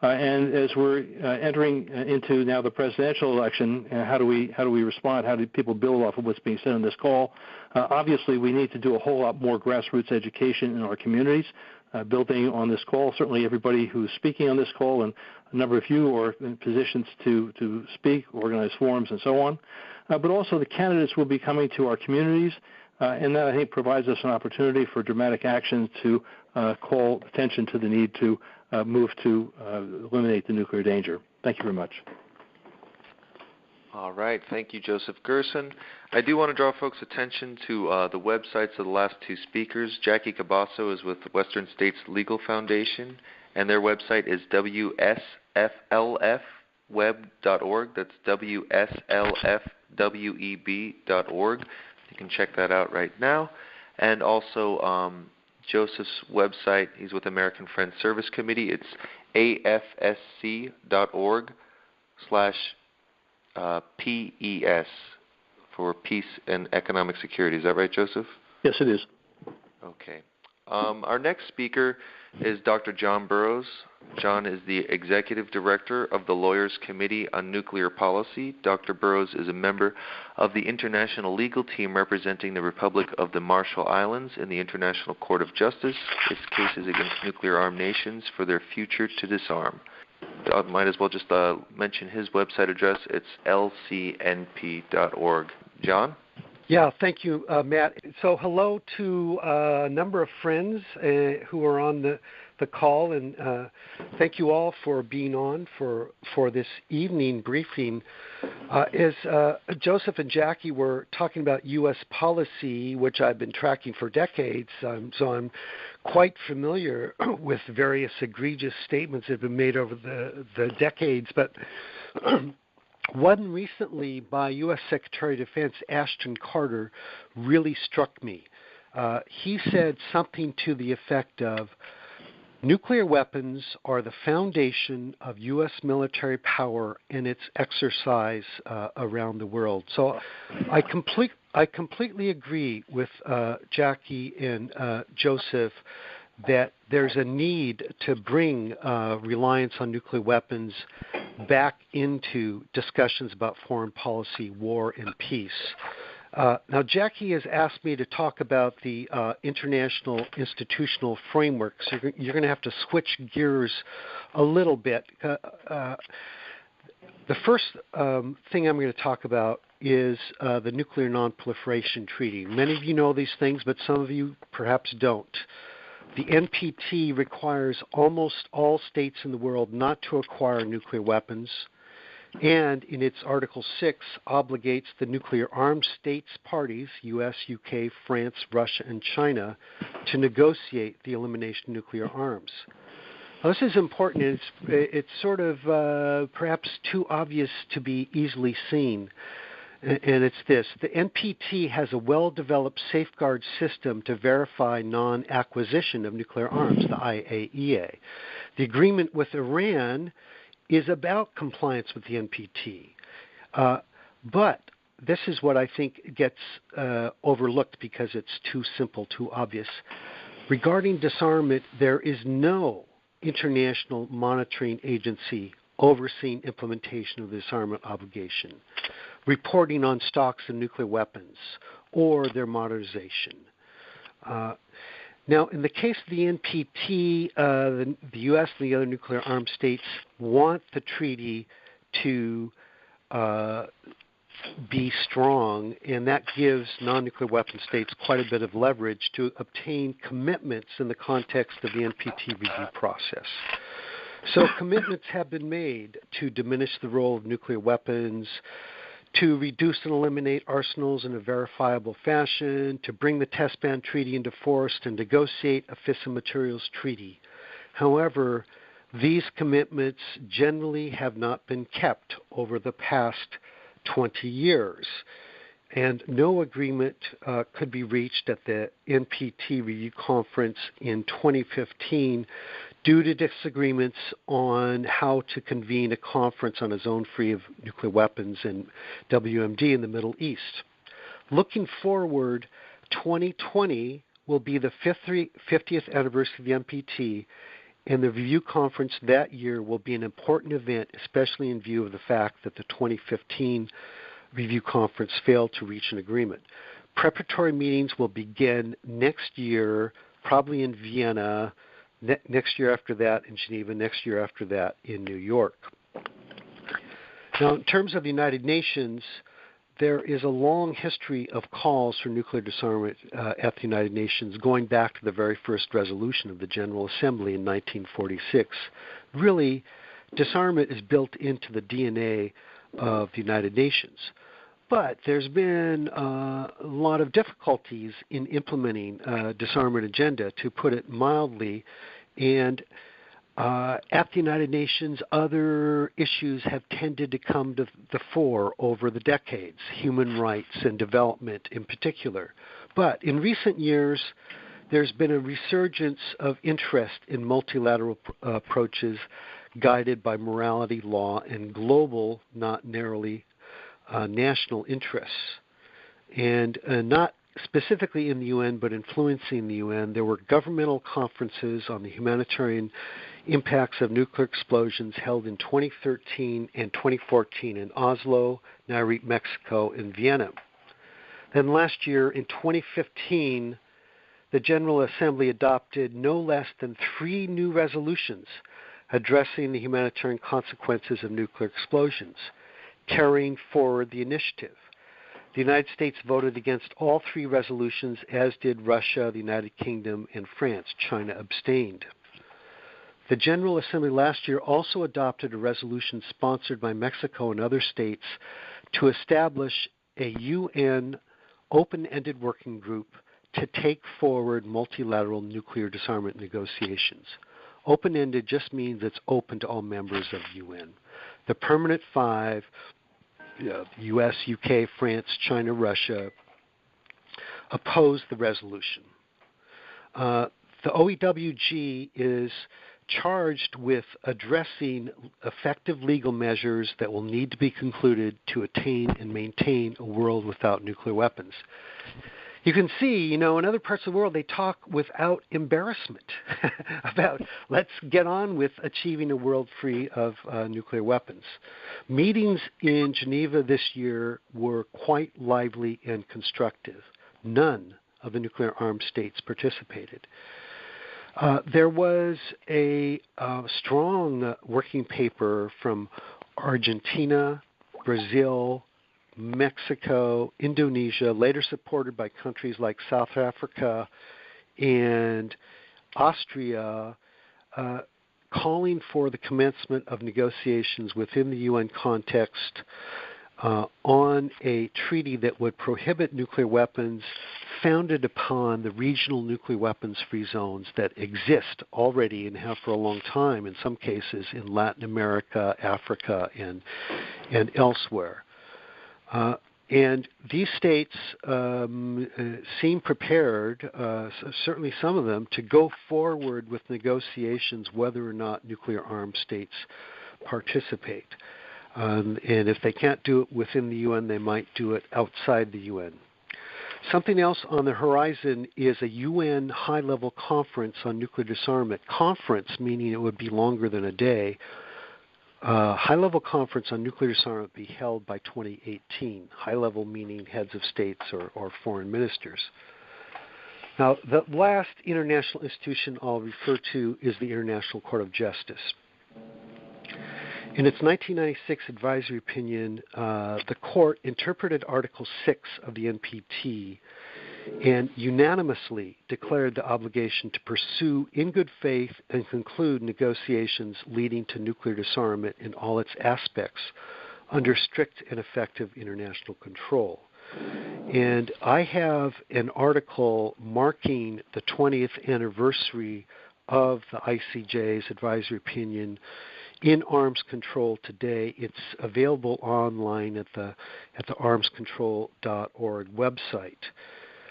And as we're entering into now the presidential election, how do we respond? How do people build off of what's being said on this call? Obviously, we need to do a whole lot more grassroots education in our communities, building on this call. Certainly, everybody who's speaking on this call, and a number of you are in positions to speak, organize forums, and so on. But also, the candidates will be coming to our communities, and that I think provides us an opportunity for dramatic action to call attention to the need to move to eliminate the nuclear danger. Thank you very much. All right. Thank you, Joseph Gerson. I do want to draw folks' attention to the websites of the last 2 speakers. Jackie Cabasso is with Western States Legal Foundation, and their website is wsflfweb.org. That's wslfweb.org. You can check that out right now. And also Joseph's website, he's with American Friends Service Committee. It's afsc.org/PES for Peace and Economic Security. Is that right, Joseph? Yes, it is. Okay. Our next speaker is Dr. John Burroughs. John is the Executive Director of the Lawyers Committee on Nuclear Policy. Dr. Burroughs is a member of the international legal team representing the Republic of the Marshall Islands in the International Court of Justice. Its cases against nuclear-armed nations for their future to disarm. I might as well just mention his website address. It's lcnp.org. John? Yeah, thank you, Matt. So hello to a number of friends who are on the call, and thank you all for being on for this evening briefing. As Joseph and Jackie were talking about U.S. policy, which I've been tracking for decades, so I'm quite familiar with various egregious statements that have been made over the decades, but one recently by U.S. Secretary of Defense Ashton Carter really struck me. He said something to the effect of, nuclear weapons are the foundation of U.S. military power and its exercise around the world. So I completely agree with Jackie and Joseph that there's a need to bring reliance on nuclear weapons back into discussions about foreign policy, war, and peace. Now, Jackie has asked me to talk about the international institutional framework, so you're going to have to switch gears a little bit. The first thing I'm going to talk about is the Nuclear Non-Proliferation Treaty. Many of you know these things, but some of you perhaps don't. The NPT requires almost all states in the world not to acquire nuclear weapons, and in its Article 6 obligates the nuclear armed states parties, U.S., UK, France, Russia, and China, to negotiate the elimination of nuclear arms. Now, this is important, and it's sort of perhaps too obvious to be easily seen. And it's this. The NPT has a well-developed safeguard system to verify non-acquisition of nuclear arms, the IAEA. The agreement with Iran is about compliance with the NPT. But this is what I think gets overlooked because it's too simple, too obvious. Regarding disarmament, there is no international monitoring agency overseeing implementation of the disarmament obligation, reporting on stocks of nuclear weapons, or their modernization. Now, in the case of the NPT, the U.S. and the other nuclear armed states want the treaty to be strong, and that gives non-nuclear weapon states quite a bit of leverage to obtain commitments in the context of the NPT review process. So commitments have been made to diminish the role of nuclear weapons, to reduce and eliminate arsenals in a verifiable fashion, to bring the test ban treaty into force, and negotiate a fissile materials treaty. However, these commitments generally have not been kept over the past 20 years, and no agreement could be reached at the NPT review conference in 2015 due to disagreements on how to convene a conference on a zone free of nuclear weapons and WMD in the Middle East. Looking forward, 2020 will be the 50th anniversary of the NPT, and the review conference that year will be an important event, especially in view of the fact that the 2015 review conference failed to reach an agreement. Preparatory meetings will begin next year, probably in Vienna, next year after that in Geneva, next year after that in New York. Now, in terms of the United Nations, there is a long history of calls for nuclear disarmament at the United Nations, going back to the very first resolution of the General Assembly in 1946. Really, disarmament is built into the DNA of the United Nations. But there's been a lot of difficulties in implementing a disarmament agenda, to put it mildly, and at the United Nations, other issues have tended to come to the fore over the decades, human rights and development in particular. But in recent years, there's been a resurgence of interest in multilateral approaches guided by morality, law, and global, not narrowly national interests. And not specifically in the UN, but influencing the UN, there were governmental conferences on the humanitarian impacts of nuclear explosions held in 2013 and 2014 in Oslo, Nayarit, Mexico, and Vienna. Then last year, in 2015, the General Assembly adopted no less than 3 new resolutions addressing the humanitarian consequences of nuclear explosions, carrying forward the initiative. The United States voted against all 3 resolutions, as did Russia, the United Kingdom, and France. China abstained. The General Assembly last year also adopted a resolution sponsored by Mexico and other states to establish a UN open-ended working group to take forward multilateral nuclear disarmament negotiations. Open-ended just means it's open to all members of UN. The permanent 5, US, UK, France, China, Russia, opposed the resolution. The OEWG is charged with addressing effective legal measures that will need to be concluded to attain and maintain a world without nuclear weapons. You can see, in other parts of the world, they talk without embarrassment about let's get on with achieving a world free of nuclear weapons. Meetings in Geneva this year were quite lively and constructive. None of the nuclear armed states participated. There was a strong working paper from Argentina, Brazil, Mexico, Indonesia, later supported by countries like South Africa and Austria, calling for the commencement of negotiations within the UN context on a treaty that would prohibit nuclear weapons founded upon the regional nuclear weapons-free zones that exist already and have for a long time, in some cases in Latin America, Africa, and elsewhere. And these states seem prepared, certainly some of them, to go forward with negotiations whether or not nuclear-armed states participate. And if they can't do it within the UN, they might do it outside the UN. Something else on the horizon is a UN high-level conference on nuclear disarmament. Conference meaning it would be longer than a day. High-level conference on nuclear disarmament will be held by 2018. High-level meaning heads of states or foreign ministers. Now, the last international institution I'll refer to is the International Court of Justice. In its 1996 advisory opinion, the court interpreted Article 6 of the NPT and unanimously declared the obligation to pursue in good faith and conclude negotiations leading to nuclear disarmament in all its aspects under strict and effective international control. And I have an article marking the 20th anniversary of the ICJ's advisory opinion in Arms Control today. It's available online at the armscontrol.org website.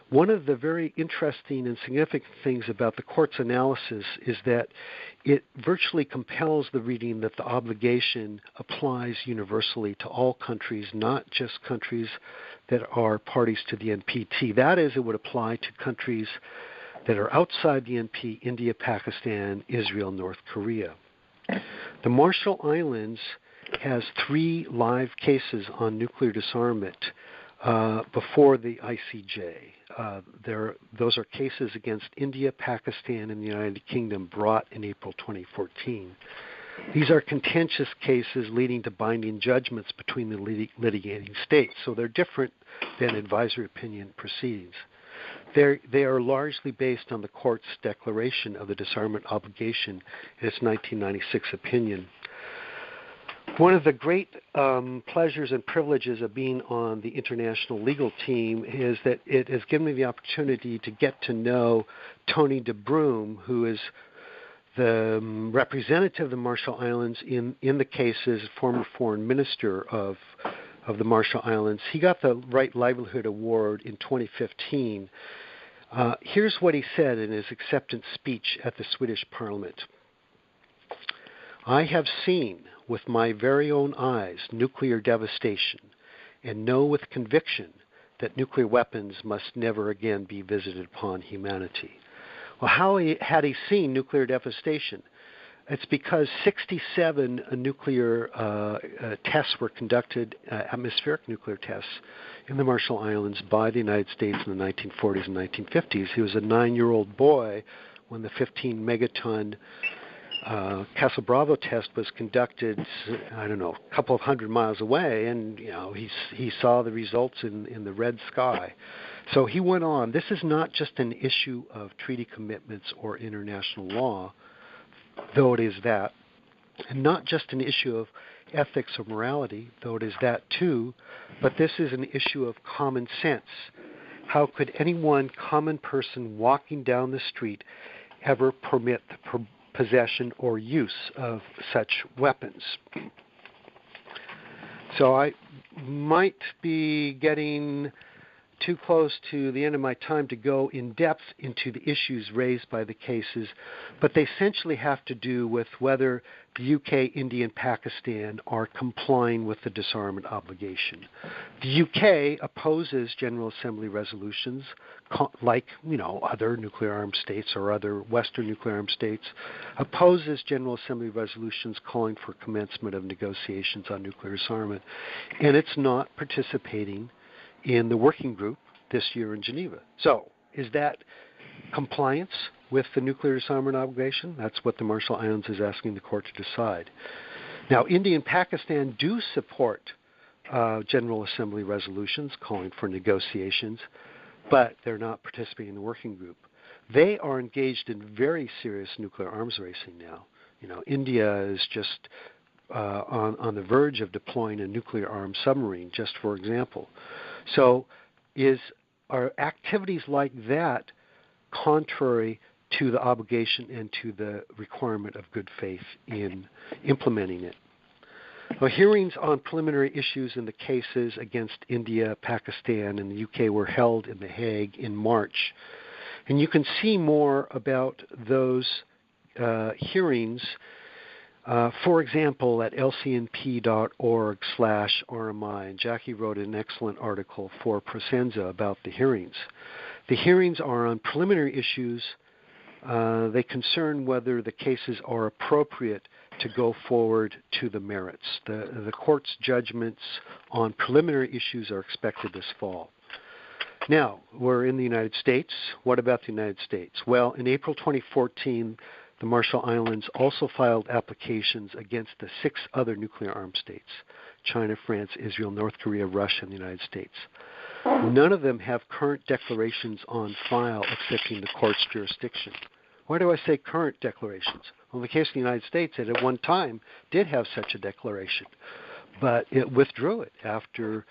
One of the very interesting and significant things about the court's analysis is that it virtually compels the reading that the obligation applies universally to all countries, not just countries that are parties to the NPT. That is, it would apply to countries that are outside the NPT: India, Pakistan, Israel, North Korea. The Marshall Islands has 3 live cases on nuclear disarmament before the ICJ. Those are cases against India, Pakistan, and the United Kingdom brought in April 2014. These are contentious cases leading to binding judgments between the litigating states, so they're different than advisory opinion proceedings. They are largely based on the court's declaration of the disarmament obligation in its 1996 opinion. One of the great pleasures and privileges of being on the international legal team is that it has given me the opportunity to get to know Tony DeBroom, who is the representative of the Marshall Islands in the cases, former foreign minister of the Marshall Islands. He got the Right Livelihood Award in 2015. Here's what he said in his acceptance speech at the Swedish Parliament. I have seen with my very own eyes nuclear devastation and know with conviction that nuclear weapons must never again be visited upon humanity. Well, how had he seen nuclear devastation? It's because 67 nuclear tests were conducted, atmospheric nuclear tests, in the Marshall Islands by the United States in the 1940s and 1950s. He was a 9-year-old boy when the 15-megaton Castle Bravo test was conducted, a couple of hundred miles away, and he saw the results in the red sky. So he went on. This is not just an issue of treaty commitments or international law, though it is that, and not just an issue of ethics or morality, though it is that too, but this is an issue of common sense. How could any one common person walking down the street ever permit the possession or use of such weapons? So I might be getting too close to the end of my time to go in depth into the issues raised by the cases, but they essentially have to do with whether the UK, India, and Pakistan are complying with the disarmament obligation. The UK opposes General Assembly resolutions like, other nuclear armed states or other Western nuclear armed states, opposes General Assembly resolutions calling for commencement of negotiations on nuclear disarmament, and it's not participating in the working group this year in Geneva. So, is that compliance with the nuclear disarmament obligation? That's what the Marshall Islands is asking the court to decide. Now, India and Pakistan do support General Assembly resolutions calling for negotiations, but they're not participating in the working group. They are engaged in very serious nuclear arms racing now. India is just on the verge of deploying a nuclear-armed submarine, just for example. So are activities like that contrary to the obligation and to the requirement of good faith in implementing it? Well, hearings on preliminary issues in the cases against India, Pakistan, and the UK were held in The Hague in March. And you can see more about those hearings For example, at lcnp.org/RMI, and Jackie wrote an excellent article for Presenza about the hearings. The hearings are on preliminary issues. They concern whether the cases are appropriate to go forward to the merits. The court's judgments on preliminary issues are expected this fall. Now, we're in the United States. What about the United States? Well, in April 2014, the Marshall Islands also filed applications against the 6 other nuclear-armed states: China, France, Israel, North Korea, Russia, and the United States. None of them have current declarations on file accepting the court's jurisdiction. Why do I say current declarations? Well, in the case of the United States, it at one time did have such a declaration, but it withdrew it after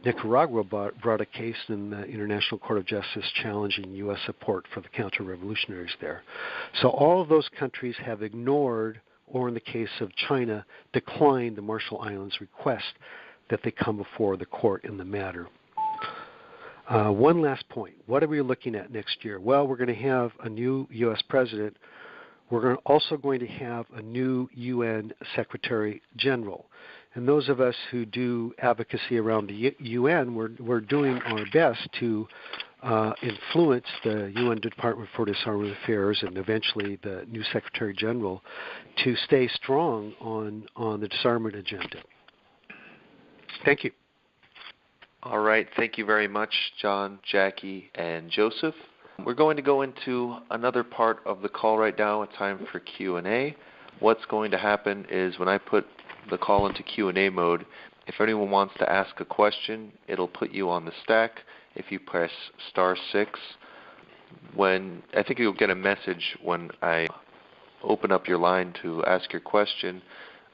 Nicaragua brought a case in the International Court of Justice challenging U.S. support for the counter-revolutionaries there. So all of those countries have ignored, or in the case of China, declined the Marshall Islands' request that they come before the court in the matter. One last point. What are we looking at next year? Well, we're going to have a new U.S. president. We're also going to have a new UN Secretary General. And those of us who do advocacy around the UN, we're doing our best to influence the UN Department for Disarmament Affairs and eventually the new Secretary General to stay strong on the disarmament agenda. Thank you. All right. Thank you very much, John, Jackie, and Joseph. We're going to go into another part of the call right now. It's time for Q&A. What's going to happen is when I put the call into Q&A mode, if anyone wants to ask a question, it'll put you on the stack. If you press *6, I think you'll get a message when I open up your line to ask your question.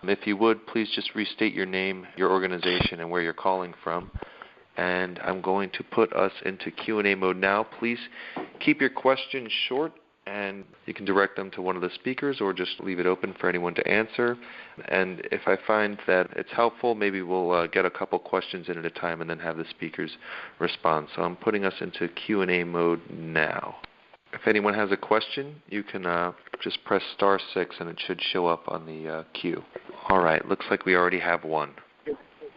If you would, please just restate your name, your organization, and where you're calling from. And I'm going to put us into Q&A mode now. Please keep your questions short, and you can direct them to one of the speakers or just leave it open for anyone to answer. And if I find that it's helpful, maybe we'll get a couple questions in at a time and then have the speakers respond. So I'm putting us into Q&A mode now. If anyone has a question, you can just press *6 and it should show up on the queue. All right, looks like we already have one.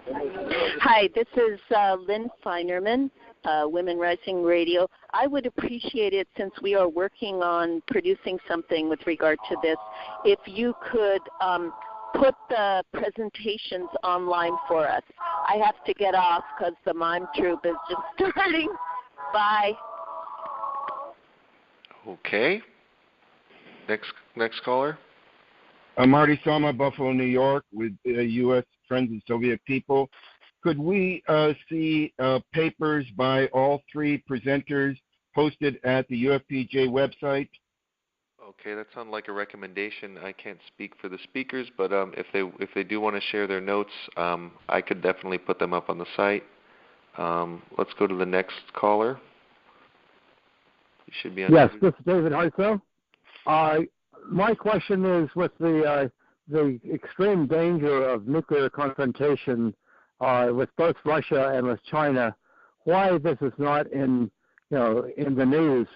Hi, this is Lynn Feinerman, Women Rising Radio. I would appreciate it, since we are working on producing something with regard to this, if you could put the presentations online for us. I have to get off because the mime troupe is just starting. Bye. Okay. Next caller. I'm Marty Sama, Buffalo, New York, with U.S. Friends of Soviet People. Could we see papers by all 3 presenters posted at the UFPJ website? Okay, that sounds like a recommendation. I can't speak for the speakers, but if they do want to share their notes, I could definitely put them up on the site. Let's go to the next caller. You should be on. Yes, this is David Hartzell. My question is, with the extreme danger of nuclear confrontation with both Russia and with China, why this is not in the news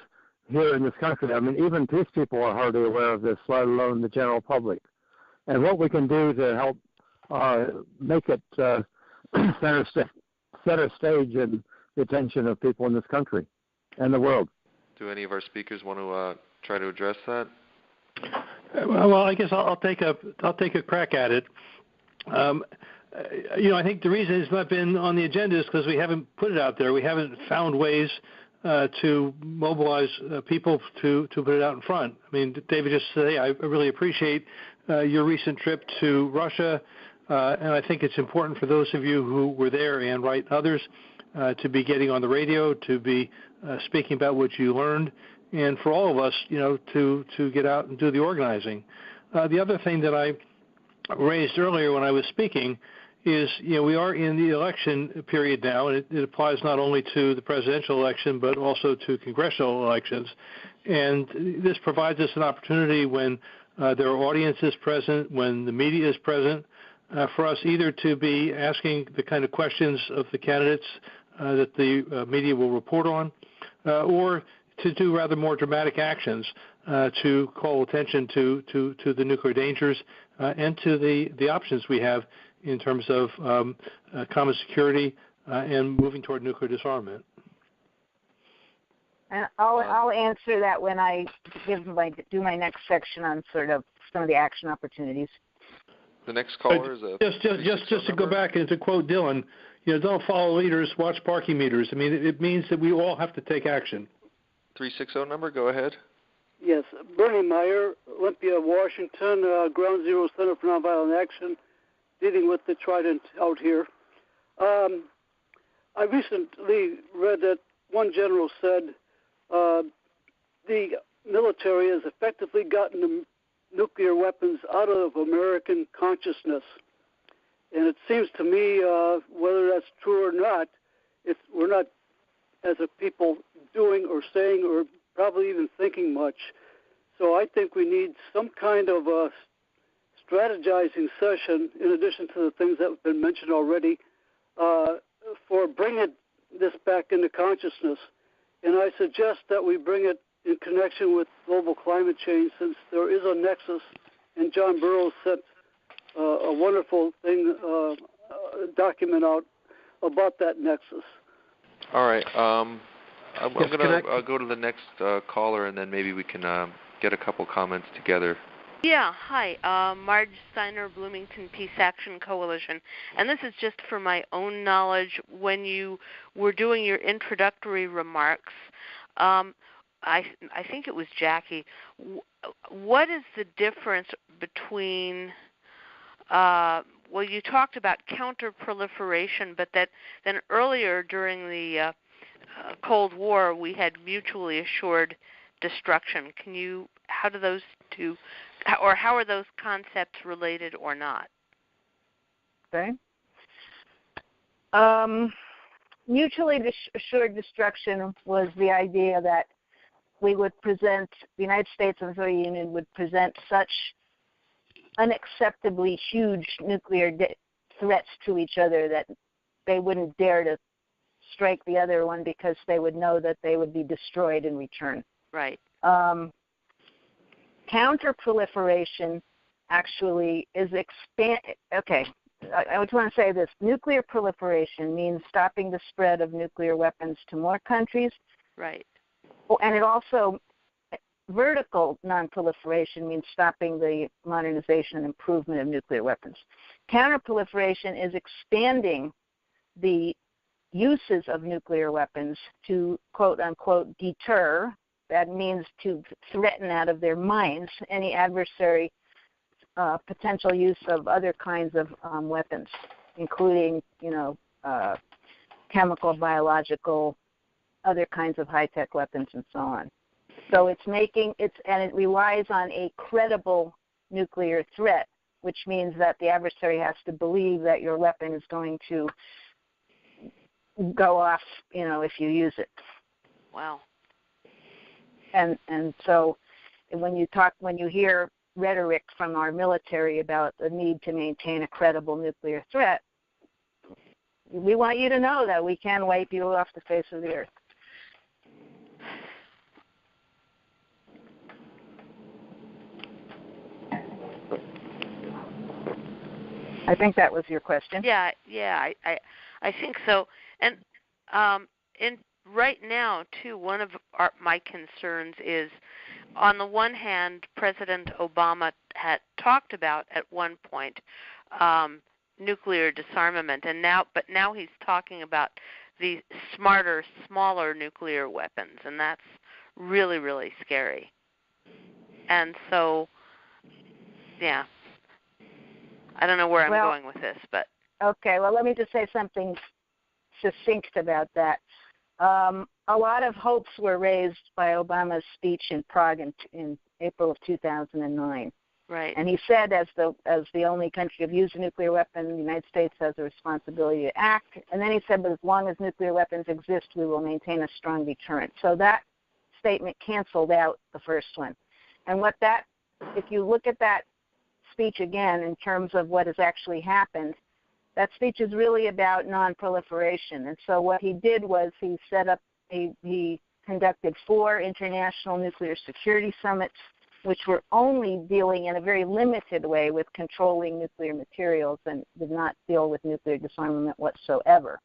here in this country? I mean, even peace people are hardly aware of this, let alone the general public. And what we can do to help make it center stage in the attention of people in this country and the world. Do any of our speakers want to try to address that? Well, I guess I'll take a crack at it. I think the reason it's not been on the agenda is because we haven't put it out there. We haven't found ways to mobilize people to put it out in front. I mean, David, just to say, I really appreciate your recent trip to Russia, and I think it's important for those of you who were there and others to be getting on the radio, to be speaking about what you learned, and for all of us, to get out and do the organizing. The other thing that I raised earlier when I was speaking is, we are in the election period now, and it applies not only to the presidential election but also to congressional elections. And this provides us an opportunity when there are audiences present, when the media is present, for us either to be asking the kind of questions of the candidates that the media will report on, or to do rather more dramatic actions to call attention to the nuclear dangers and to the options we have in terms of common security and moving toward nuclear disarmament. And I'll answer that when I do my next section on sort of some of the action opportunities. The next caller is a just to go back and to quote Dylan, don't follow leaders, watch parking meters. I mean, it means that we all have to take action. 360 number, go ahead. Yes, Bernie Meyer, Olympia, Washington, Ground Zero Center for Nonviolent Action, dealing with the Trident out here. I recently read that one general said the military has effectively gotten the nuclear weapons out of American consciousness. And it seems to me, whether that's true or not, we're not, as a people, doing or saying or probably even thinking much. So I think we need some kind of a strategizing session, in addition to the things that have been mentioned already, for bringing this back into consciousness. And I suggest that we bring it in connection with global climate change, since there is a nexus, and John Burroughs sent a wonderful document out about that nexus. All right. I'm going to go to the next caller, and then maybe we can get a couple comments together. Yeah, hi. Marge Steiner, Bloomington Peace Action Coalition. And this is just for my own knowledge. When you were doing your introductory remarks, I think it was Jackie, what is the difference between, well, you talked about counter-proliferation, but then earlier during the Cold War we had mutually assured destruction. How do those two, or how are those concepts related or not? Okay. Mutually assured destruction was the idea that we would present, the United States and the Soviet Union would present such unacceptably huge nuclear threats to each other that they wouldn't dare to strike the other one because they would know that they would be destroyed in return. Right. Counter-proliferation actually is okay, I just want to say this. Nuclear proliferation means stopping the spread of nuclear weapons to more countries. Right. And it also, vertical non-proliferation means stopping the modernization and improvement of nuclear weapons. Counter-proliferation is expanding the uses of nuclear weapons to, quote-unquote, deter. That means to threaten out of their minds any adversary potential use of other kinds of weapons, including, chemical, biological, other kinds of high-tech weapons, and so on. So and it relies on a credible nuclear threat, which means that the adversary has to believe that your weapon is going to go off, if you use it. Wow. And so when you hear rhetoric from our military about the need to maintain a credible nuclear threat, we want you to know that we can wipe you off the face of the earth. I think that was your question. Yeah, I think so. And right now, too, one of my concerns is, on the one hand, President Obama had talked about at one point nuclear disarmament, but now he's talking about the smarter, smaller nuclear weapons, and that's really, really scary. And so, yeah, I don't know where I'm going with this, but okay. Well, let me just say something succinct about that. A lot of hopes were raised by Obama's speech in Prague in April of 2009. Right. And he said, as the only country to have used a nuclear weapon, the United States has a responsibility to act. And then he said, but as long as nuclear weapons exist, we will maintain a strong deterrent. So that statement canceled out the first one. And if you look at that speech again in terms of what has actually happened, that speech is really about non-proliferation. And so what he did was he set up, he conducted 4 international nuclear security summits, which were only dealing in a very limited way with controlling nuclear materials and did not deal with nuclear disarmament whatsoever.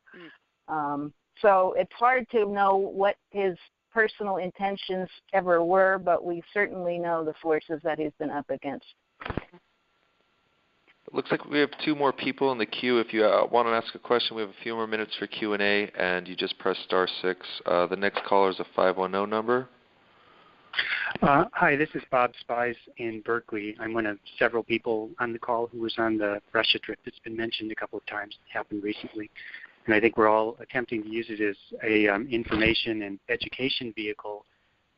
So it's hard to know what his personal intentions ever were, but we certainly know the forces that he's been up against. It looks like we have 2 more people in the queue. If you want to ask a question, we have a few more minutes for Q&A, and you just press *6. The next caller is a 510 number. Hi, this is Bob Spies in Berkeley. I'm one of several people on the call who was on the Russia trip that's been mentioned a couple of times. It happened recently. And I think we're all attempting to use it as a information and education vehicle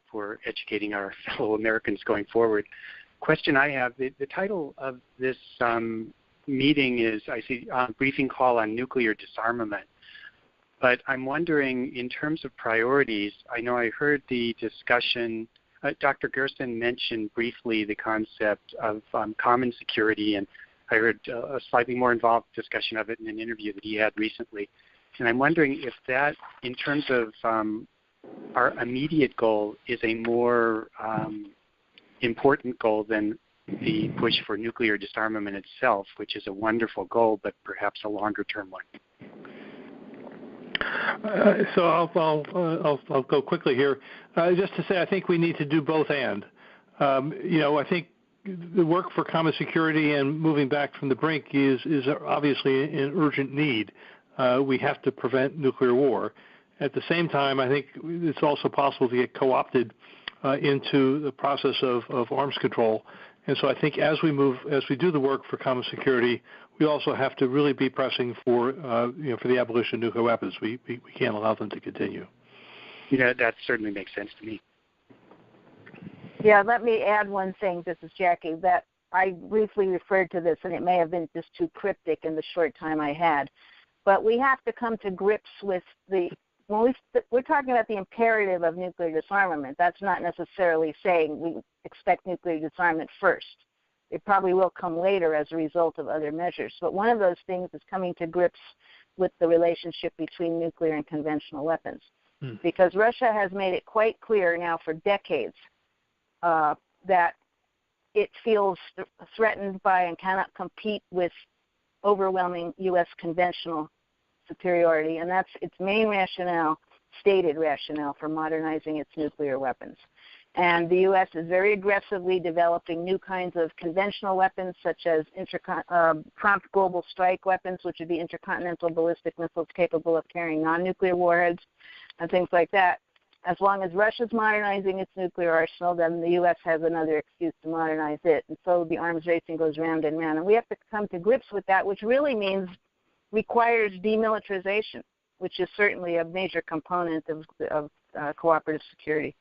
for educating our fellow Americans going forward. Question I have, the title of this meeting is, I see, briefing call on nuclear disarmament. But I'm wondering, in terms of priorities, I know I heard the discussion, Dr. Gerson mentioned briefly the concept of common security, and I heard a slightly more involved discussion of it in an interview that he had recently. And I'm wondering if that, in terms of our immediate goal, is a more important goal than the push for nuclear disarmament itself, which is a wonderful goal, but perhaps a longer-term one. So I'll go quickly here. Just to say, I think we need to do both and. I think the work for common security and moving back from the brink is obviously an urgent need. We have to prevent nuclear war. At the same time, I think it's also possible to get co-opted into the process of arms control. And so I think as we do the work for common security, we also have to really be pressing for the abolition of nuclear weapons. We can't allow them to continue. Yeah, that certainly makes sense to me. Yeah, let me add one thing. This is Jackie. That I briefly referred to this, and it may have been just too cryptic in the short time I had. But we have to come to grips with when we're talking about the imperative of nuclear disarmament. That's not necessarily saying we expect nuclear disarmament first. It probably will come later as a result of other measures. But one of those things is coming to grips with the relationship between nuclear and conventional weapons. Because Russia has made it quite clear now for decades that it feels threatened by and cannot compete with overwhelming U.S. conventional superiority, and that's its main rationale, stated rationale for modernizing its nuclear weapons. And the U.S. is very aggressively developing new kinds of conventional weapons, such as prompt global strike weapons, which would be intercontinental ballistic missiles capable of carrying non-nuclear warheads and things like that. As long as Russia's modernizing its nuclear arsenal, then the U.S. has another excuse to modernize it. And so the arms racing goes round and round. And we have to come to grips with that, which really requires demilitarization, which is certainly a major component of cooperative security.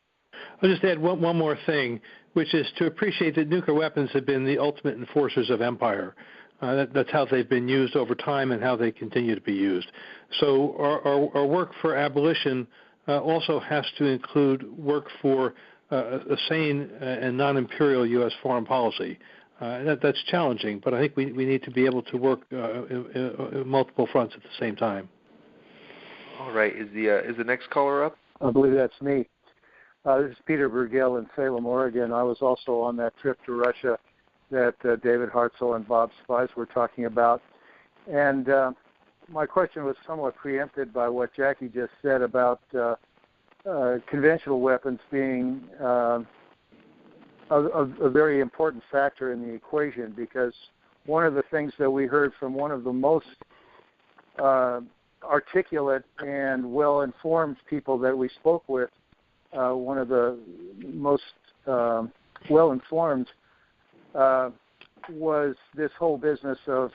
I'll just add one more thing, which is to appreciate that nuclear weapons have been the ultimate enforcers of empire. That's how they've been used over time and how they continue to be used. So our work for abolition also has to include work for a sane and non-imperial U.S. foreign policy. That's challenging, but I think we need to be able to work in multiple fronts at the same time. All right. Is the next caller up? I believe that's me. This is Peter Burgell in Salem, Oregon. I was also on that trip to Russia that David Hartzell and Bob Spies were talking about. And my question was somewhat preempted by what Jackie just said about conventional weapons being a very important factor in the equation, because one of the things that we heard from one of the most articulate and well-informed people that we spoke with, one of the most well-informed, was this whole business of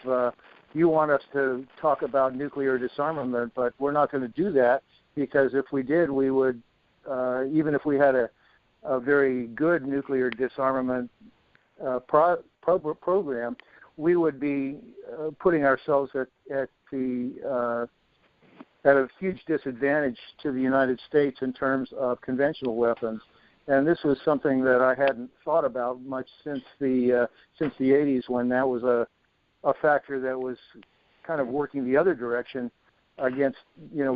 you want us to talk about nuclear disarmament, but we're not going to do that, because if we did, we would, even if we had a very good nuclear disarmament program, we would be putting ourselves at a huge disadvantage to the United States in terms of conventional weapons. And this was something that I hadn't thought about much since the 80s, when that was a factor that was kind of working the other direction against,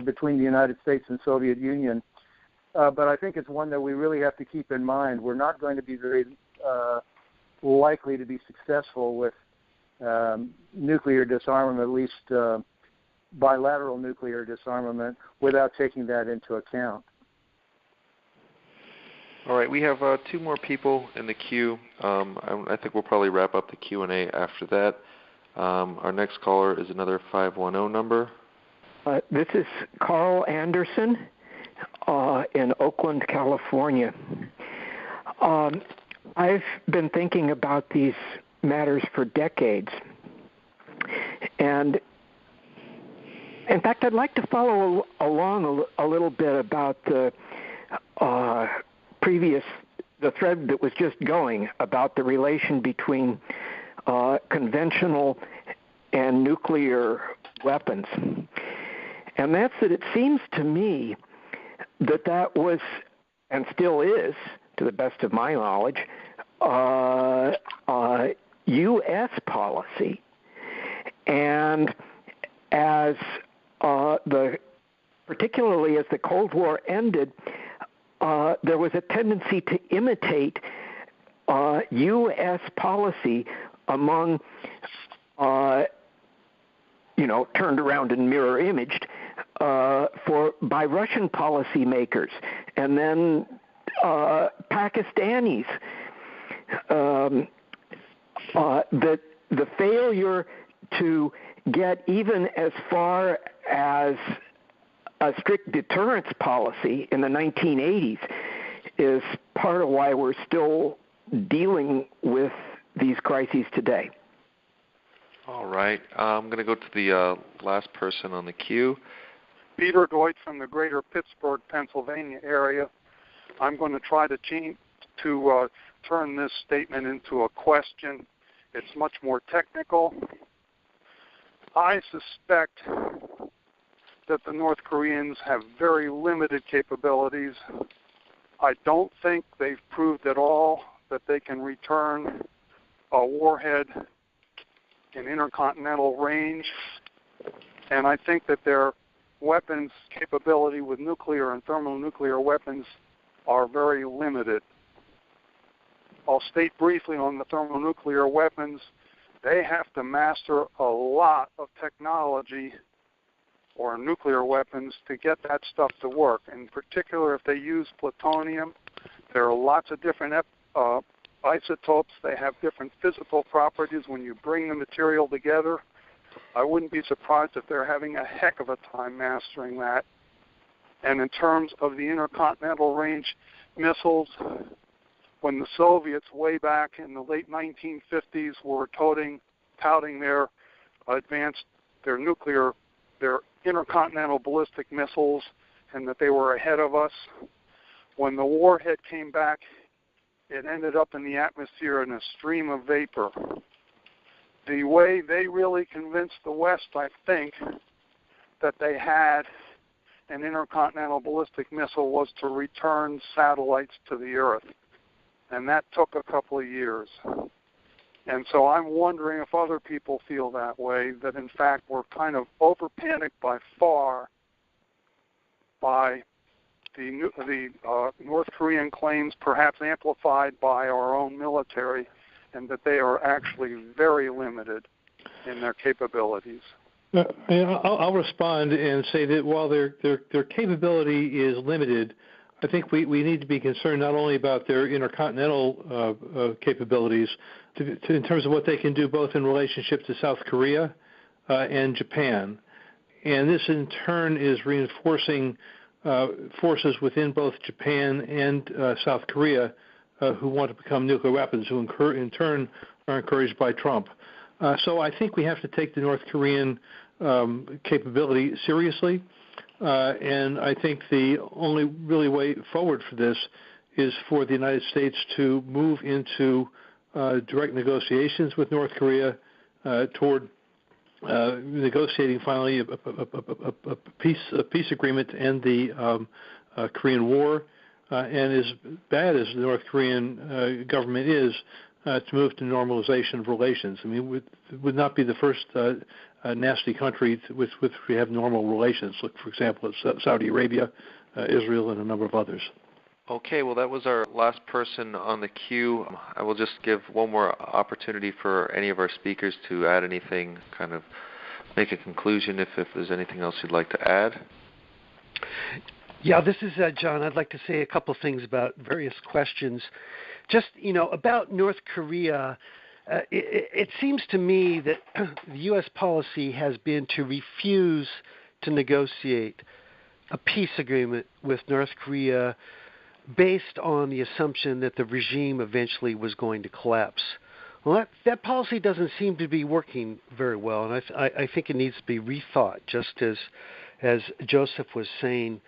between the United States and Soviet Union. but I think it's one that we really have to keep in mind. We're not going to be very likely to be successful with nuclear disarmament, at least bilateral nuclear disarmament, without taking that into account. All right, we have 2 more people in the queue. I think we'll probably wrap up the Q&A after that. Our next caller is another 510 number. This is Carl Anderson in Oakland, California. I've been thinking about these matters for decades. And in fact, I'd like to follow along a little bit about the thread that was just going about the relation between conventional and nuclear weapons. And that's that it seems to me that was, and still is, to the best of my knowledge, U.S. policy. And as particularly as the Cold War ended, there was a tendency to imitate U.S. policy among, turned around and mirror imaged by Russian policymakers, and then Pakistanis. The failure to get even as far as a strict deterrence policy in the 1980s is part of why we're still dealing with these crises today. All right. I'm going to go to the last person on the queue. Peter Deutsch from the greater Pittsburgh, Pennsylvania area. I'm going to try to turn this statement into a question. It's much more technical. I suspect that the North Koreans have very limited capabilities. I don't think they've proved at all that they can return a warhead in intercontinental range. And I think that their weapons capability with nuclear and thermonuclear weapons are very limited. I'll state briefly on the thermonuclear weapons, they have to master a lot of technology or nuclear weapons to get that stuff to work. In particular, if they use plutonium, there are lots of different isotopes. They have different physical properties when you bring the material together. I wouldn't be surprised if they're having a heck of a time mastering that. And in terms of the intercontinental range missiles, when the Soviets way back in the late 1950s were touting their intercontinental ballistic missiles and that they were ahead of us, when the warhead came back, it ended up in the atmosphere in a stream of vapor. The way they really convinced the West, I think, that they had an intercontinental ballistic missile was to return satellites to the Earth. And that took a couple of years. And so I'm wondering if other people feel that way, that in fact we're kind of over-panicked by far by the North Korean claims, perhaps amplified by our own military, and that they are actually very limited in their capabilities. I'll respond and say that while their capability is limited, I think we need to be concerned not only about their intercontinental capabilities, in terms of what they can do both in relationship to South Korea and Japan. And this in turn is reinforcing forces within both Japan and South Korea who want to become nuclear weapons, who in turn are encouraged by Trump. So I think we have to take the North Korean capability seriously. And I think the only really way forward for this is for the United States to move into direct negotiations with North Korea toward negotiating finally a peace agreement to end the Korean War. And as bad as the North Korean government is, to move to normalization of relations. I mean, it would not be the first nasty country with which we have normal relations. Look, for example, at Saudi Arabia Israel and a number of others. Okay, well, that was our last person on the queue. I will just give one more opportunity for any of our speakers to add anything, kind of make a conclusion if there's anything else you'd like to add. Yeah, this is John. I'd like to say a couple things about various questions. Just, about North Korea, it seems to me that the U.S. policy has been to refuse to negotiate a peace agreement with North Korea based on the assumption that the regime eventually was going to collapse. Well, that policy doesn't seem to be working very well, and I think it needs to be rethought, just as Joseph was saying.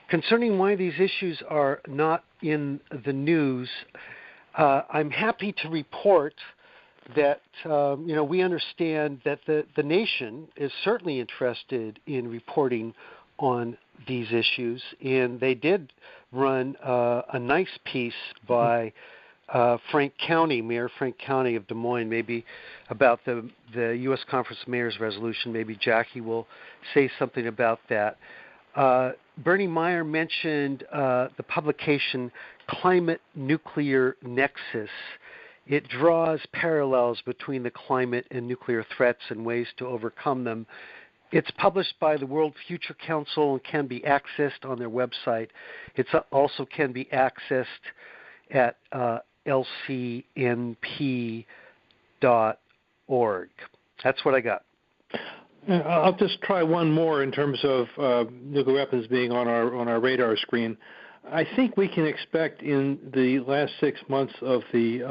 Concerning why these issues are not in the news, I'm happy to report that we understand that the nation is certainly interested in reporting on these issues, and they did run a nice piece by Mayor Frank County of Des Moines, maybe about the U.S. Conference of Mayors resolution. Maybe Jackie will say something about that. Bernie Meyer mentioned the publication Climate Nuclear Nexus. It draws parallels between the climate and nuclear threats and ways to overcome them. It's published by the World Future Council and can be accessed on their website. It also can be accessed at lcnp.org. That's what I got. I'll just try one more in terms of nuclear weapons being on our radar screen. I think we can expect in the last 6 months of the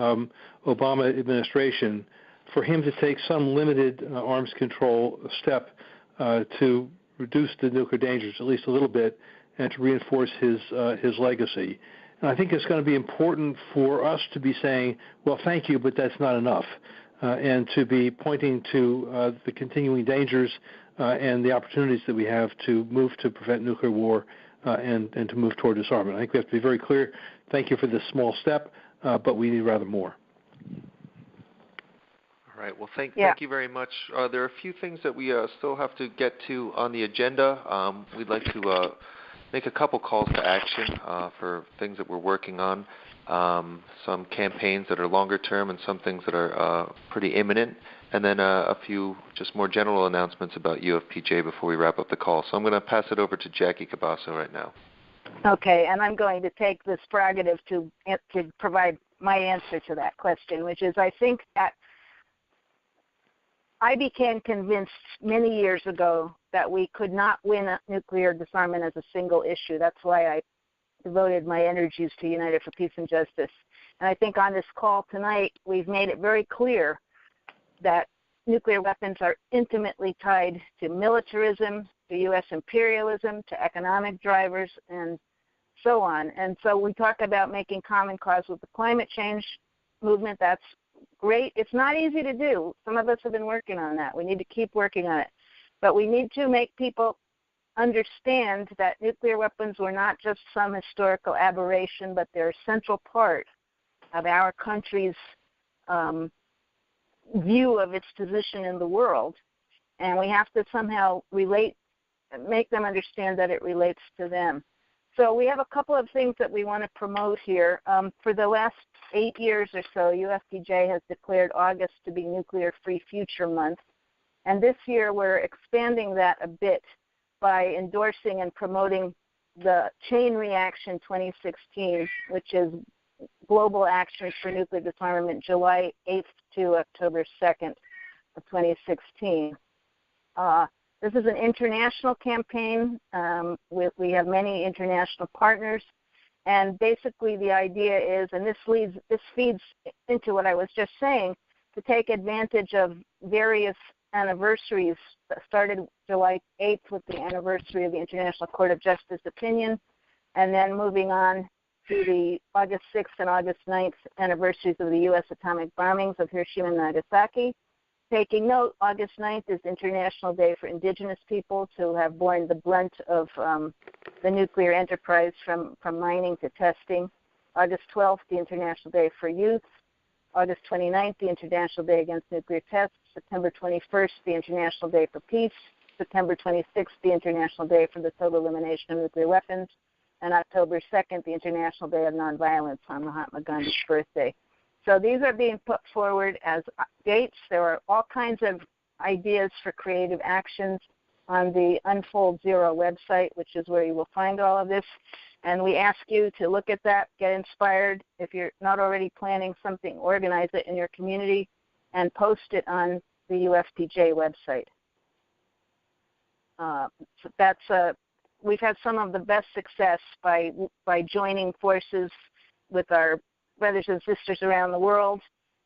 Obama administration for him to take some limited arms control step to reduce the nuclear dangers at least a little bit and to reinforce his legacy. And I think it's going to be important for us to be saying, well, thank you, but that's not enough. And to be pointing to the continuing dangers and the opportunities that we have to move to prevent nuclear war and to move toward disarmament. I think we have to be very clear. Thank you for this small step, but we need rather more. All right. Well, thank you very much. There are a few things that we still have to get to on the agenda. We'd like to make a couple calls to action for things that we're working on. Some campaigns that are longer term and some things that are pretty imminent, and then a few just more general announcements about UFPJ before we wrap up the call. So I'm going to pass it over to Jackie Cabasso right now. Okay, and I'm going to take this prerogative to provide my answer to that question, which is I think that I became convinced many years ago that we could not win a nuclear disarmament as a single issue. That's why I devoted my energies to United for Peace and Justice. And I think on this call tonight, we've made it very clear that nuclear weapons are intimately tied to militarism, to U.S. imperialism, to economic drivers, and so on. And so we talk about making common cause with the climate change movement. That's great. It's not easy to do. Some of us have been working on that. We need to keep working on it. But we need to make people understand that nuclear weapons were not just some historical aberration, but they're a central part of our country's view of its position in the world. And we have to somehow make them understand that it relates to them. So we have a couple of things that we want to promote here. For the last 8 years or so, UFPJ has declared August to be Nuclear Free Future Month. And this year we're expanding that a bit by endorsing and promoting the Chain Reaction 2016, which is Global Action for Nuclear Disarmament, July 8th to October 2nd of 2016. This is an international campaign. We have many international partners, and basically the idea is, and this feeds into what I was just saying, to take advantage of various anniversaries that started July 8th with the anniversary of the International Court of Justice opinion, and then moving on to the August 6th and August 9th anniversaries of the U.S. atomic bombings of Hiroshima and Nagasaki. Taking note, August 9th is International Day for Indigenous Peoples who have borne the brunt of the nuclear enterprise from mining to testing. August 12th, the International Day for Youth. August 29th, the International Day Against Nuclear Tests. September 21st, the International Day for Peace. September 26th, the International Day for the Total Elimination of Nuclear Weapons. and October 2nd, the International Day of Nonviolence on Mahatma Gandhi's birthday. So these are being put forward as dates. There are all kinds of ideas for creative actions on the Unfold Zero website, which is where you will find all of this. And we ask you to look at that, get inspired. If you're not already planning something, organize it in your community and post it on the UFPJ website. We've had some of the best success by joining forces with our brothers and sisters around the world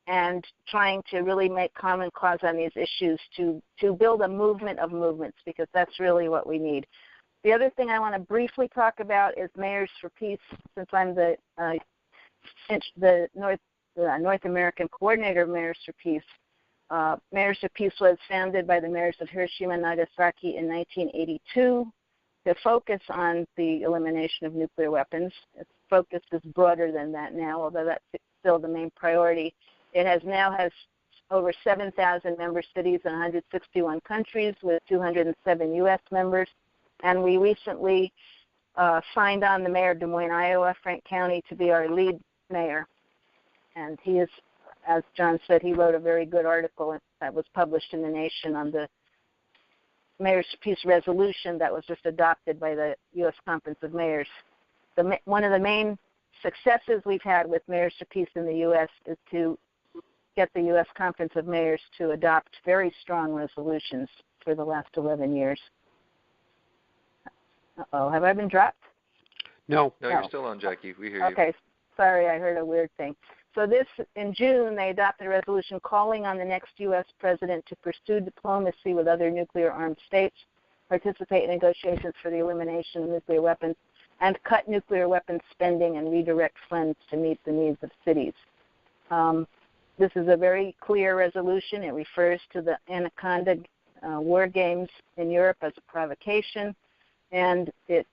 and trying to really make common cause on these issues to build a movement of movements, because that's really what we need. The other thing I want to briefly talk about is Mayors for Peace, since I'm the North American coordinator of Mayors for Peace. Mayors for Peace was founded by the mayors of Hiroshima and Nagasaki in 1982 to focus on the elimination of nuclear weapons. Its focus is broader than that now, although that's still the main priority. It has over 7,000 member cities in 161 countries with 207 U.S. members. And we recently signed on the mayor of Des Moines, Iowa, Frank County, to be our lead mayor. And he is, as John said, he wrote a very good article that was published in The Nation on the Mayors for Peace resolution that was just adopted by the U.S. Conference of Mayors. One of the main successes we've had with Mayors for Peace in the U.S. is to get the U.S. Conference of Mayors to adopt very strong resolutions for the last 11 years. Uh-oh, have I been dropped? No, you're still on, Jackie. We hear you. Okay, sorry, I heard a weird thing. So in June, they adopted a resolution calling on the next U.S. president to pursue diplomacy with other nuclear-armed states, participate in negotiations for the elimination of nuclear weapons, and cut nuclear weapons spending and redirect funds to meet the needs of cities. This is a very clear resolution. It refers to the Anaconda war games in Europe as a provocation, and it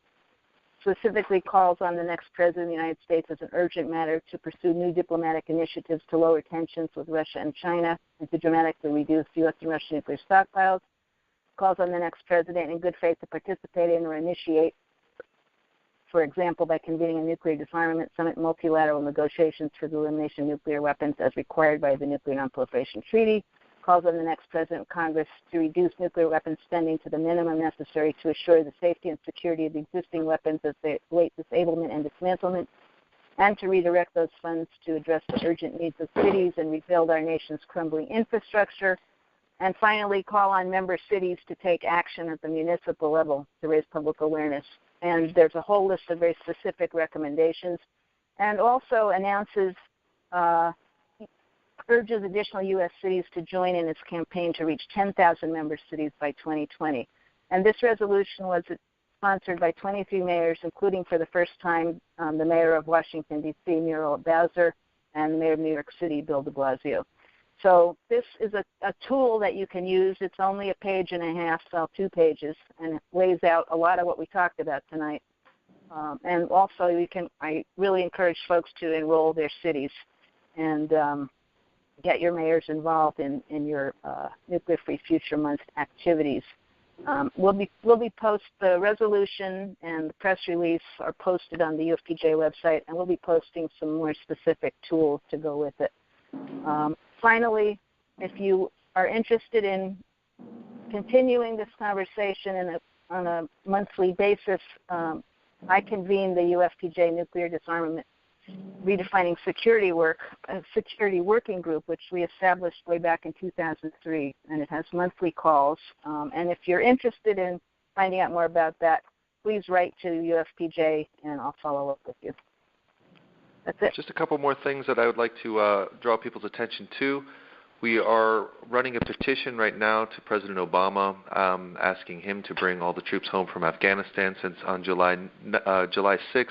specifically calls on the next president of the United States as an urgent matter to pursue new diplomatic initiatives to lower tensions with Russia and China and to dramatically reduce U.S. and Russian nuclear stockpiles. Calls on the next president in good faith to participate in or initiate, for example, by convening a nuclear disarmament summit, multilateral negotiations for the elimination of nuclear weapons as required by the Nuclear Non-Proliferation Treaty. Calls on the next president of Congress to reduce nuclear weapons spending to the minimum necessary to assure the safety and security of existing weapons as they await disablement and dismantlement, and to redirect those funds to address the urgent needs of cities and rebuild our nation's crumbling infrastructure. And finally, call on member cities to take action at the municipal level to raise public awareness. And there's a whole list of very specific recommendations, and also announces urges additional U.S. cities to join in its campaign to reach 10,000 member cities by 2020. And this resolution was sponsored by 23 mayors, including for the first time the mayor of Washington, D.C., Muriel Bowser, and the mayor of New York City, Bill de Blasio. So this is a tool that you can use. It's only a page and a half, so 2 pages, and it lays out a lot of what we talked about tonight. And also, I really encourage folks to enroll their cities and get your mayors involved in your Nuclear Free Future Month activities. The resolution and the press release are posted on the UFPJ website, and we'll be posting some more specific tools to go with it. Finally, if you are interested in continuing this conversation on a monthly basis, I convened the UFPJ Nuclear Disarmament Redefining Security Work, a security working group, which we established way back in 2003, and it has monthly calls. And if you're interested in finding out more about that, please write to UFPJ, and I'll follow up with you. That's it. Just a couple more things that I would like to draw people's attention to. We are running a petition right now to President Obama asking him to bring all the troops home from Afghanistan, since on July 6th,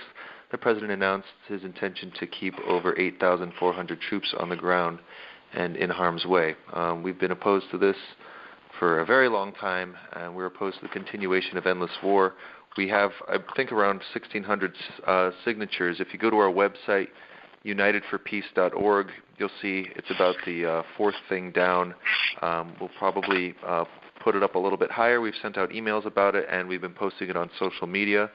the President announced his intention to keep over 8,400 troops on the ground and in harm's way. We've been opposed to this for a very long time, and we're opposed to the continuation of endless war. We have, I think, around 1,600 signatures. If you go to our website, unitedforpeace.org, you'll see it's about the 4th thing down. We'll probably put it up a little bit higher. We've sent out emails about it, and we've been posting it on social media.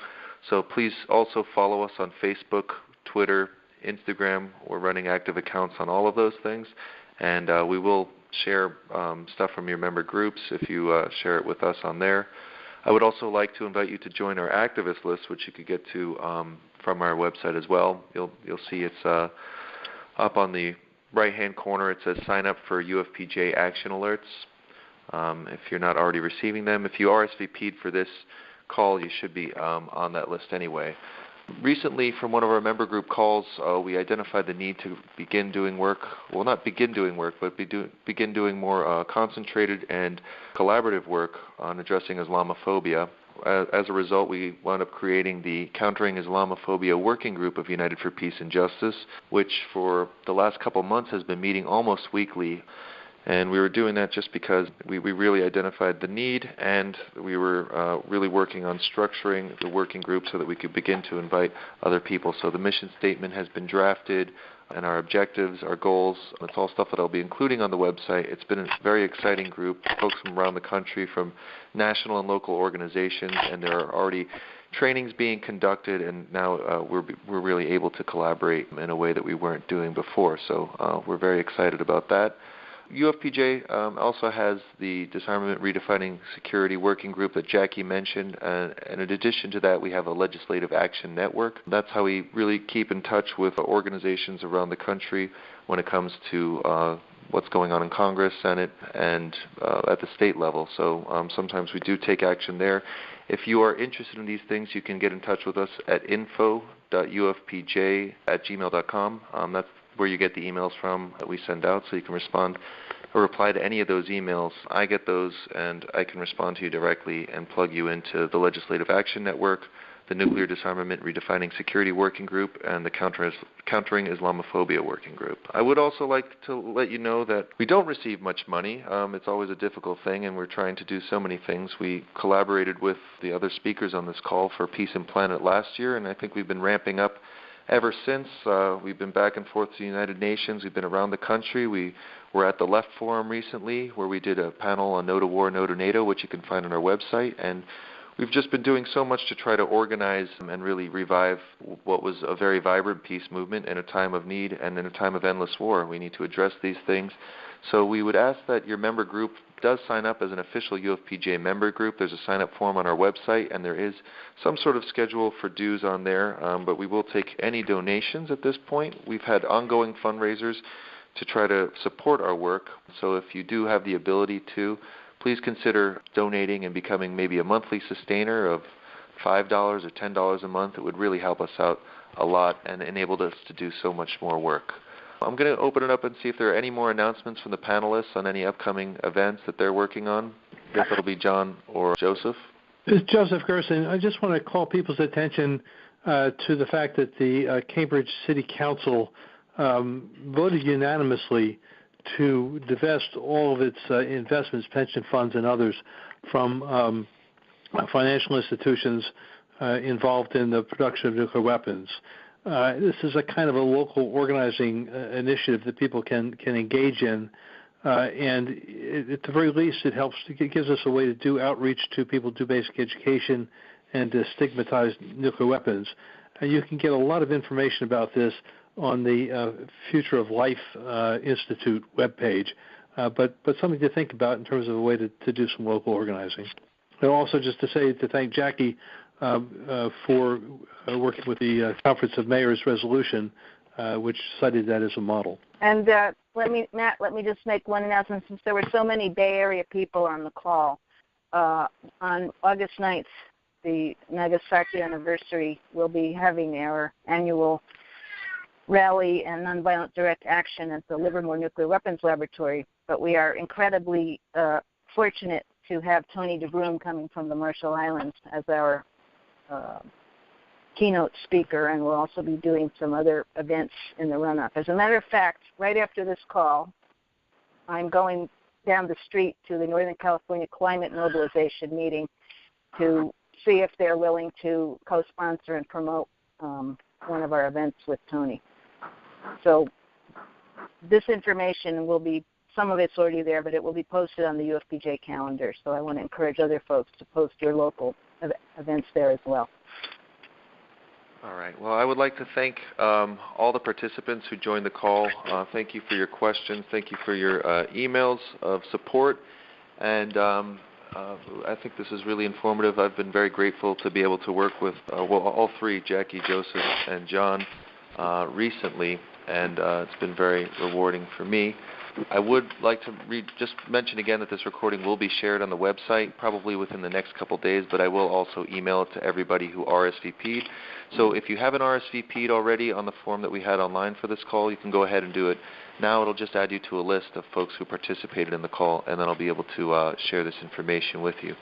So please also follow us on Facebook, Twitter, Instagram. We're running active accounts on all of those things. And we will share stuff from your member groups if you share it with us on there. I would also like to invite you to join our activist list, which you could get to from our website as well. You'll see it's up on the right-hand corner. It says sign up for UFPJ action alerts. If you're not already receiving them, if you RSVP'd for this call, you should be on that list anyway. Recently, from one of our member group calls, we identified the need to begin doing work, well, not begin doing work, but begin doing more concentrated and collaborative work on addressing Islamophobia. As a result, we wound up creating the Countering Islamophobia Working Group of United for Peace and Justice, which for the last couple months has been meeting almost weekly. And we were doing that just because we really identified the need, and we were really working on structuring the working group so that we could begin to invite other people. So the mission statement has been drafted, and our objectives, our goals, it's all stuff that I'll be including on the website. It's been a very exciting group, folks from around the country, from national and local organizations, and there are already trainings being conducted, and now we're really able to collaborate in a way that we weren't doing before. So we're very excited about that. UFPJ also has the Disarmament Redefining Security Working Group that Jackie mentioned, and in addition to that, we have a Legislative Action Network. That's how we really keep in touch with organizations around the country when it comes to what's going on in Congress, Senate, and at the state level. So sometimes we do take action there. If you are interested in these things, you can get in touch with us at info.ufpj@gmail.com. That's where you get the emails from that we send out, so you can respond or reply to any of those emails. I get those, and I can respond to you directly and plug you into the Legislative Action Network, the Nuclear Disarmament Redefining Security Working Group, and the Countering Islamophobia Working Group. I would also like to let you know that we don't receive much money. It's always a difficult thing, and we're trying to do so many things. We collaborated with the other speakers on this call for Peace and Planet last year, and I think we've been ramping up ever since. We've been back and forth to the United Nations. We've been around the country. We were at the Left Forum recently, where we did a panel on No to War, No to NATO, which you can find on our website. And we've just been doing so much to try to organize and really revive what was a very vibrant peace movement in a time of need and in a time of endless war. We need to address these things. So we would ask that your member group does sign up as an official UFPJ member group. There's a sign-up form on our website, and there is some sort of schedule for dues on there, but we will take any donations at this point. We've had ongoing fundraisers to try to support our work, so if you do have the ability to, please consider donating and becoming maybe a monthly sustainer of $5 or $10 a month. It would really help us out a lot and enable us to do so much more work. I'm going to open it up and see if there are any more announcements from the panelists on any upcoming events that they're working on. I guess it'll be John or Joseph. This is Joseph Gerson. I just want to call people's attention to the fact that the Cambridge City Council voted unanimously to divest all of its investments, pension funds, and others from financial institutions involved in the production of nuclear weapons. This is a kind of a local organizing initiative that people can engage in, and at the very least, it gives us a way to do outreach to people, do basic education, and to stigmatize nuclear weapons. And you can get a lot of information about this on the Future of Life Institute webpage, but something to think about in terms of a way to do some local organizing. And also just to thank Jackie for working with the Conference of Mayors resolution, which cited that as a model. And let me just make one announcement. Since there were so many Bay Area people on the call, on August 9th, the Nagasaki anniversary, we'll be having our annual rally and nonviolent direct action at the Livermore Nuclear Weapons Laboratory. But we are incredibly fortunate to have Tony DeBroom coming from the Marshall Islands as our keynote speaker, and we'll also be doing some other events in the run-up. As a matter of fact, right after this call, I'm going down the street to the Northern California Climate Mobilization meeting to see if they're willing to co-sponsor and promote one of our events with Tony. So this information will be, some of it's already there, but it will be posted on the UFPJ calendar. So I want to encourage other folks to post your local events there as well. All right. Well, I would like to thank all the participants who joined the call. Thank you for your questions. Thank you for your emails of support. And I think this is really informative. I've been very grateful to be able to work with all three, Jackie, Joseph, and John, recently, and it's been very rewarding for me. I would like to just mention again that this recording will be shared on the website probably within the next couple days, but I will also email it to everybody who RSVP'd. So if you haven't RSVP'd already on the form that we had online for this call, you can go ahead and do it. Now it'll just add you to a list of folks who participated in the call, and then I'll be able to share this information with you.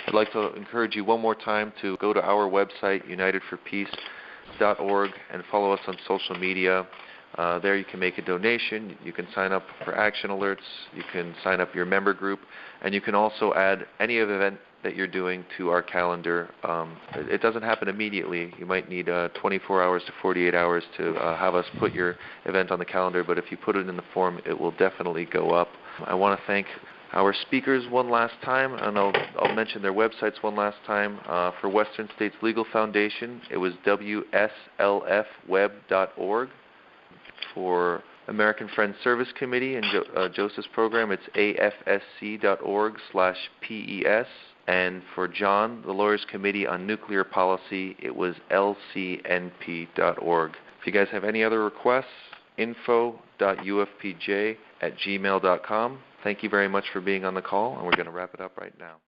I'd like to encourage you one more time to go to our website, unitedforpeace.org, and follow us on social media. There you can make a donation, you can sign up for action alerts, you can sign up your member group, and you can also add any event that you're doing to our calendar. It doesn't happen immediately. You might need 24 hours to 48 hours to have us put your event on the calendar, but if you put it in the form, it will definitely go up. I want to thank our speakers one last time, and I'll mention their websites one last time. For Western States Legal Foundation, it was wslfweb.org. For American Friends Service Committee and Joseph's program, it's afsc.org/PES. And for John, the Lawyers Committee on Nuclear Policy, it was lcnp.org. If you guys have any other requests, info.ufpj@gmail.com. Thank you very much for being on the call, and we're going to wrap it up right now.